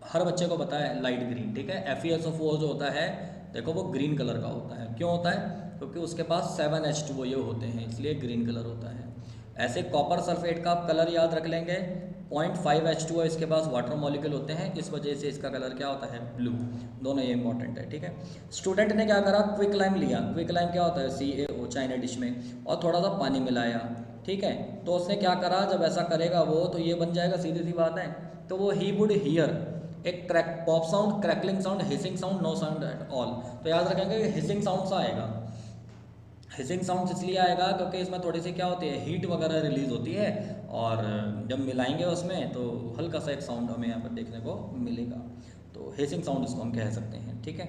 हर बच्चे को पता है लाइट ग्रीन, ठीक है। FeSO4 जो होता है देखो वो ग्रीन कलर का होता है, क्यों होता है, क्योंकि उसके पास 7H2O ये होते हैं, इसलिए ग्रीन कलर होता है। ऐसे कॉपर सल्फेट का आप कलर याद रख लेंगे, 0.5H2O इसके पास वाटर मॉलिक्यूल होते हैं, इस वजह से इसका कलर क्या होता है, ब्लू। दोनों ये इंपॉर्टेंट है, ठीक है। स्टूडेंट ने क्या करा, क्विक लाइम लिया, क्विक लाइम क्या होता है, CaO चाइना डिश में, और थोड़ा सा पानी मिलाया, ठीक है। तो उसने क्या करा, जब ऐसा करेगा वो तो ये बन जाएगा, सीधी सी बात है। तो वो ही वुड हियर एक crack pop sound, crackling sound, hissing sound, no sound at all. तो याद रखेंगे हिसिंग साउंड सा आएगा। हिसिंग साउंड इसलिए आएगा क्योंकि इसमें थोड़ी सी क्या होती है, हीट वगैरह रिलीज होती है, और जब मिलाएंगे उसमें तो हल्का सा एक साउंड हमें यहाँ पर देखने को मिलेगा, तो हिसिंग साउंड इसको हम कह सकते हैं, ठीक है।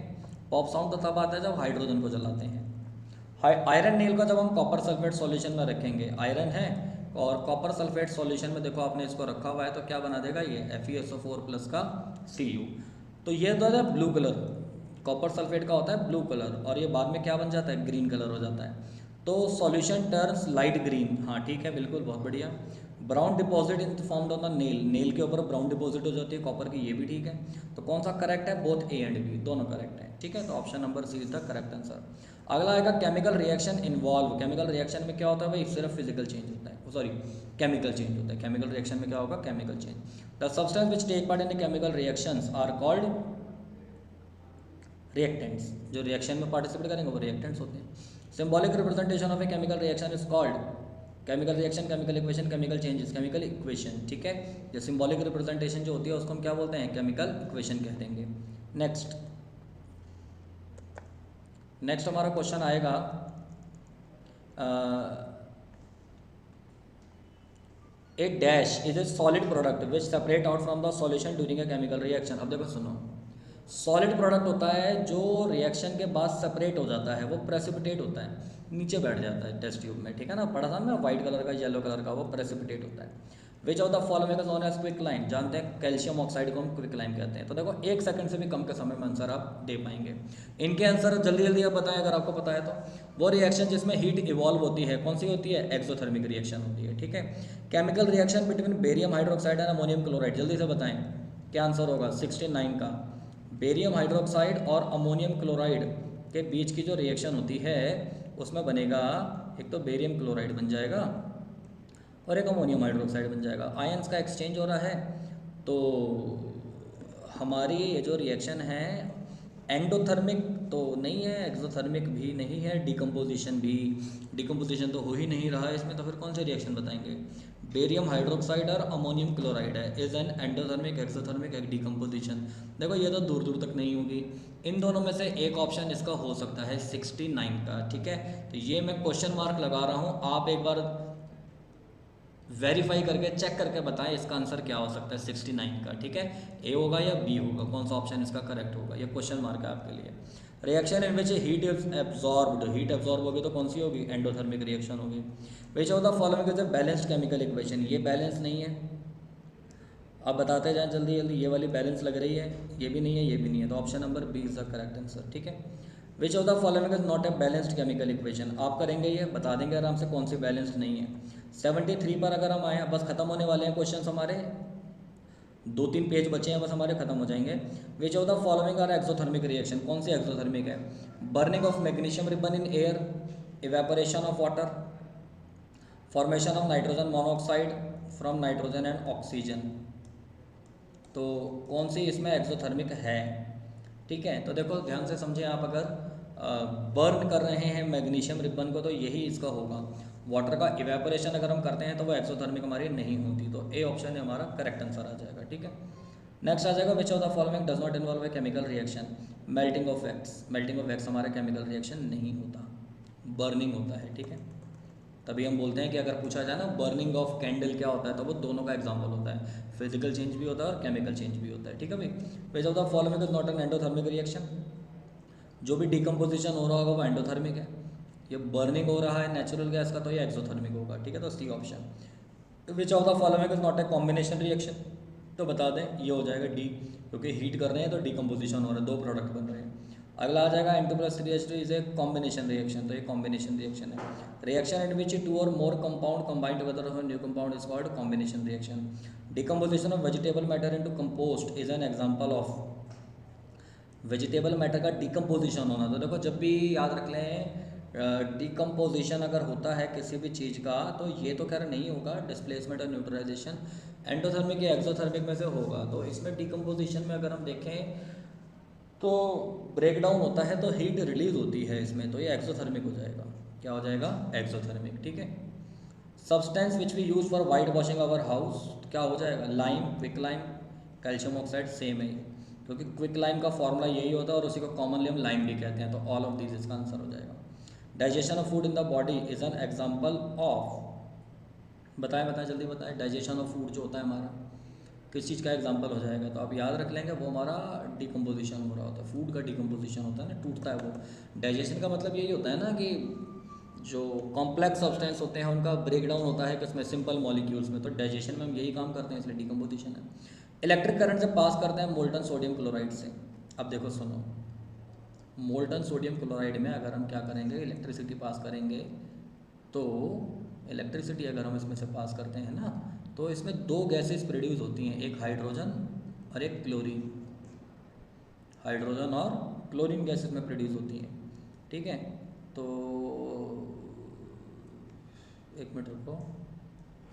पॉप साउंड तो तब आता है जब हाइड्रोजन को जलाते हैं। आयरन नील का जब हम कॉपर सल्फेट सॉल्यूशन में रखेंगे, आयरन है और कॉपर सल्फेट सॉल्यूशन में देखो आपने इसको रखा हुआ है, तो क्या बना देगा ये FeSO4 प्लस का Cu। तो ये तो है ब्लू कलर, कॉपर सल्फेट का होता है ब्लू कलर, और ये बाद में क्या बन जाता है, ग्रीन कलर हो जाता है। तो सॉल्यूशन टर्न्स लाइट ग्रीन, हाँ ठीक है बिल्कुल, बहुत बढ़िया। Brown deposit in formed on the nail, nail के ऊपर ब्राउन डिपॉजिट हो जाती है कॉपर की, ये भी ठीक है। तो कौन सा करेक्ट है, बोथ A एंड B दोनों करेक्ट है, ठीक है। तो option number C is the correct answer. अगला आएगा chemical reaction involve. Chemical reaction में क्या होता है भाई, सिर्फ फिजिकल चेंज होता है, सॉरी केमिकल चेंज होता है। केमिकल रिएक्शन में क्या होगा, chemical change. The substance which take part in chemical reactions are called reactants. जो रिएक्शन में पार्टिसिपेट करेंगे वो रिएक्टेंट्स होते हैं। Symbolic representation of a chemical reaction is called chemical reaction, chemical equation, chemical changes, chemical equation, ठीक है। जो सिंबॉलिक रिप्रेजेंटेशन जो होती है उसको हम क्या बोलते हैं, केमिकल इक्वेशन कह देंगे। नेक्स्ट हमारा क्वेश्चन आएगा a dash is a solid product which separate out from the solution during a chemical reaction. अब देखो सुनो, सॉलिड प्रोडक्ट होता है जो रिएक्शन के बाद सेपरेट हो जाता है, वो प्रेसिपिटेट होता है, नीचे बैठ जाता है टेस्ट ट्यूब में, ठीक है ना। पढ़ा था मैं, वाइट कलर का, येलो कलर का, वो प्रेसिपिटेट होता है। Which of the following is known as quick line, जानते हैं कैल्शियम ऑक्साइड को हम क्विक लाइन कहते हैं। तो देखो 1 सेकंड से भी कम के समय में आंसर आप दे पाएंगे। इनके आंसर जल्दी जल्दी आप बताएं अगर आपको पता है तो। वो रिएक्शन जिसमें हीट इवॉल्व होती है कौन सी होती है, एक्सोथर्मिक रिएक्शन होती है, ठीक है। Chemical reaction between barium hydroxide and ammonium chloride, जल्दी से बताएं क्या आंसर होगा 69 का। बेरियम हाइड्रोक्साइड और अमोनियम क्लोराइड के बीच की जो रिएक्शन होती है उसमें बनेगा एक तो बेरियम क्लोराइड बन जाएगा और एक अमोनियम हाइड्रोक्साइड बन जाएगा। आयंस का एक्सचेंज हो रहा है, तो हमारी ये जो रिएक्शन है एंडोथर्मिक तो नहीं है, एक्सोथर्मिक भी नहीं है, डिकम्पोजिशन भी, डिकम्पोजिशन तो हो ही नहीं रहा है इसमें, तो फिर कौन से रिएक्शन बताएंगे। बेरियम हाइड्रोक्साइड और अमोनियम क्लोराइड है, इज एन एंडोथर्मिक, एक्सोथर्मिक, एक डिकम्पोजिशन। देखो ये तो दूर दूर तक नहीं होगी, इन दोनों में से एक ऑप्शन इसका हो सकता है 69 का, ठीक है। तो ये मैं क्वेश्चन मार्क लगा रहा हूँ, आप एक बार वेरीफाई करके चेक करके बताएं इसका आंसर क्या हो सकता है 69 का, ठीक है। ए होगा या बी होगा, कौन सा ऑप्शन इसका करेक्ट होगा, ये क्वेश्चन मार्क है आपके लिए। Reaction in which heat is absorbed, heat absorb होगी तो कौन सी होगी, एंडोथर्मिक रिएक्शन होगी। विच of the following is a balanced chemical equation, ये बैलेंस नहीं है, आप बताते जाएं जल्दी जल्दी। ये वाली बैलेंस लग रही है, ये भी नहीं है, ये भी नहीं है, तो option number B is the correct answer, ठीक है। Which of the following is not a balanced chemical equation, आप करेंगे ये बता देंगे आराम से कौन सी बैलेंस्ड नहीं है। 73 पर अगर हम आए, बस खत्म होने वाले हैं क्वेश्चन हमारे, 2-3 पेज बचे हैं बस हमारे, खत्म हो जाएंगे। Which of the following are exothermic reaction, कौन सी एक्सोथर्मिक है। Burning of magnesium ribbon in air, evaporation of water, formation of nitrogen monoxide from nitrogen and oxygen, तो कौन सी इसमें एक्सोथर्मिक है, ठीक है। तो देखो ध्यान से समझें आप, अगर बर्न कर रहे हैं मैग्नीशियम रिबन को तो यही इसका होगा। वाटर का इवेपोरेशन अगर हम करते हैं तो वो एक्सोथर्मिक हमारी नहीं होती, तो ए ऑप्शन हमारा करेक्ट आंसर आ जाएगा, ठीक है। नेक्स्ट आ जाएगा विच of the following does not involve A chemical reaction, melting of wax, melting of wax हमारा केमिकल रिएक्शन नहीं होता, बर्निंग होता है, ठीक है। तभी हम बोलते हैं कि अगर पूछा जाए ना बर्निंग ऑफ कैंडल क्या होता है, तो वो दोनों का एग्जाम्पल होता है, फिजिकल चेंज भी होता है और केमिकल चेंज भी होता है, ठीक है भाई। विच of the following is not an endothermic reaction, जो भी डिकम्पोजिशन हो रहा होगा वो एंडोथर्मिक है, ये बर्निंग हो रहा है नेचुरल गैस का तो ये एक्सोथर्मिक होगा, ठीक है। तो C option. Which of the following is not a combination reaction, तो बता दें ये हो जाएगा डी, क्योंकि हीट कर रहे हैं तो डिकम्पोजिशन हो रहा है, 2 प्रोडक्ट बन रहे हैं। अगला आ जाएगा N2+3H2 is a combination reaction, तो ये कॉम्बिनेशन रिएक्शन है। Reaction in which 2 or more compound combined together for new compound is called combination reaction. Decomposition of vegetable matter into compost is an example of, vegetable matter का डिकम्पोजिशन होना, तो देखो जब भी याद रख लें डिकम्पोजिशन अगर होता है किसी भी चीज़ का तो ये तो खैर नहीं होगा, डिस्प्लेसमेंट और न्यूट्रलाइजेशन एंडोथर्मिक या एक्सोथर्मिक में से होगा। तो इसमें डिकम्पोजिशन में अगर हम देखें तो ब्रेकडाउन होता है तो हीट रिलीज होती है इसमें, तो ये एक्सोथर्मिक हो जाएगा, क्या हो जाएगा एक्सोथर्मिक, ठीक है। Substance which we use for white washing our house, क्या हो जाएगा lime, quick lime, calcium oxide, same है क्योंकि क्विक लाइम का फॉर्मूला यही होता है और उसी को कॉमनली हम लाइम भी कहते हैं, तो ऑल ऑफ दिस इसका आंसर हो जाएगा। Digestion of food in the body is an example of, बताएं बताएं जल्दी बताएं, डाइजेशन ऑफ फूड जो होता है हमारा किस चीज़ का एग्जाम्पल हो जाएगा, तो आप याद रख लेंगे वो हमारा डिकम्पोजिशन हो रहा होता है, फूड का डिकम्पोजिशन होता है ना, टूटता है वो। डाइजेशन का मतलब यही होता है ना कि जो कॉम्प्लेक्स सब्सटेंस होते हैं उनका ब्रेकडाउन होता है किसमें, सिंपल मॉलिक्यूल्स में, तो डाइजेशन में हम यही काम करते हैं, इसलिए डिकम्पोजिशन है। इलेक्ट्रिक करंट से पास करते हैं मोल्टन सोडियम क्लोराइड से, अब देखो सुनो, मोल्टन सोडियम क्लोराइड में अगर हम क्या करेंगे इलेक्ट्रिसिटी पास करेंगे, तो इलेक्ट्रिसिटी अगर हम इसमें से पास करते हैं ना तो इसमें 2 गैसेस प्रोड्यूस होती हैं, एक हाइड्रोजन और एक क्लोरीन, हाइड्रोजन और क्लोरीन गैसेस में प्रोड्यूस होती हैं, ठीक है। तो एक मिनट रुको,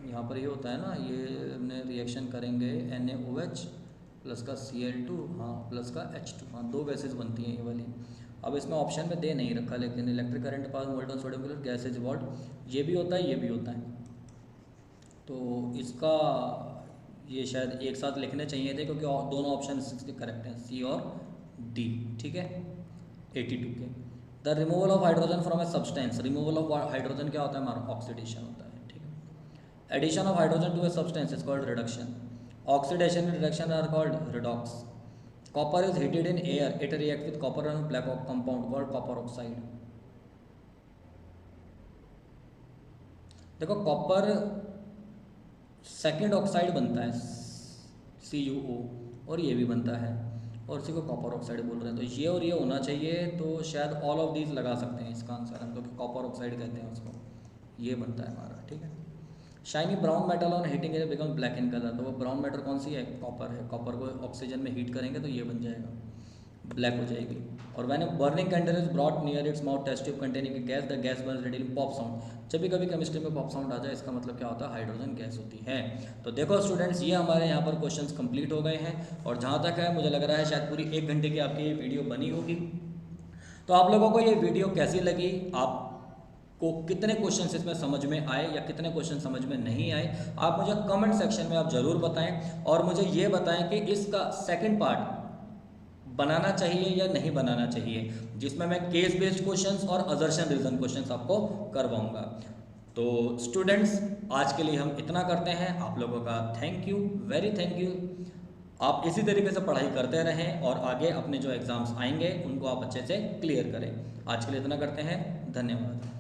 यहाँ पर ये होता है ना, ये हमने रिएक्शन करेंगे NaOH प्लस का Cl2 हाँ प्लस का H2 हाँ, 2 गैसेस बनती हैं ये वाली। अब इसमें ऑप्शन में दे नहीं रखा, लेकिन electric current pass molten sodium chloride gas is what, ये भी होता है ये भी होता है, तो इसका ये शायद एक साथ लिखने चाहिए थे क्योंकि दोनों ऑप्शन इसके करेक्ट हैं, सी और डी, ठीक है। 82 के the removal of hydrogen from a substance, removal of hydrogen क्या होता है हमारा, ऑक्सीडेशन होता है, ठीक है। Addition of hydrogen to a substance is called reduction, oxidation and reduction are called redox. Copper is heated in air, it react with copper and black compound called copper oxide. देखो कॉपर सेकेंड ऑक्साइड बनता है CuO, और ये भी बनता है, और इसी को कॉपर ऑक्साइड बोल रहे हैं। तो ये और ये होना चाहिए, तो शायद ऑल ऑफ दीज लगा सकते हैं इसका आंसर हम, क्योंकि कॉपर ऑक्साइड कहते हैं उसको। ये बनता है हमारा, ठीक है। Shiny brown metal on heating it become black in colour, तो वो ब्राउन मेटल कौन सी है? कॉपर है। कॉपर को ऑक्सीजन में हीट करेंगे तो ये बन जाएगा, ब्लैक हो जाएगी। और when burning container is brought near its mouth test tube containing gas, the gas burns radially pop sound. जब भी कभी केमिस्ट्री में पॉप साउंड आ जाए, इसका मतलब क्या होता है? हाइड्रोजन गैस होती है। तो देखो स्टूडेंट्स, ये हमारे यहाँ पर क्वेश्चंस कंप्लीट हो गए हैं, और जहाँ तक है मुझे लग रहा है शायद पूरी 1 घंटे की आपकी ये वीडियो बनी होगी। तो आप लोगों को ये वीडियो कैसी लगी, आप को कितने क्वेश्चन इसमें समझ में आए या कितने क्वेश्चन समझ में नहीं आए, आप मुझे कमेंट सेक्शन में आप ज़रूर बताएं, और मुझे ये बताएं कि इसका सेकंड पार्ट बनाना चाहिए या नहीं बनाना चाहिए, जिसमें मैं केस बेस्ड क्वेश्चंस और अजर्शन रीजन क्वेश्चंस आपको करवाऊंगा। तो स्टूडेंट्स, आज के लिए हम इतना करते हैं। आप लोगों का thank you, very thank you. आप इसी तरीके से पढ़ाई करते रहें, और आगे अपने जो एग्ज़ाम्स आएंगे उनको आप अच्छे से क्लियर करें। आज के लिए इतना करते हैं, धन्यवाद।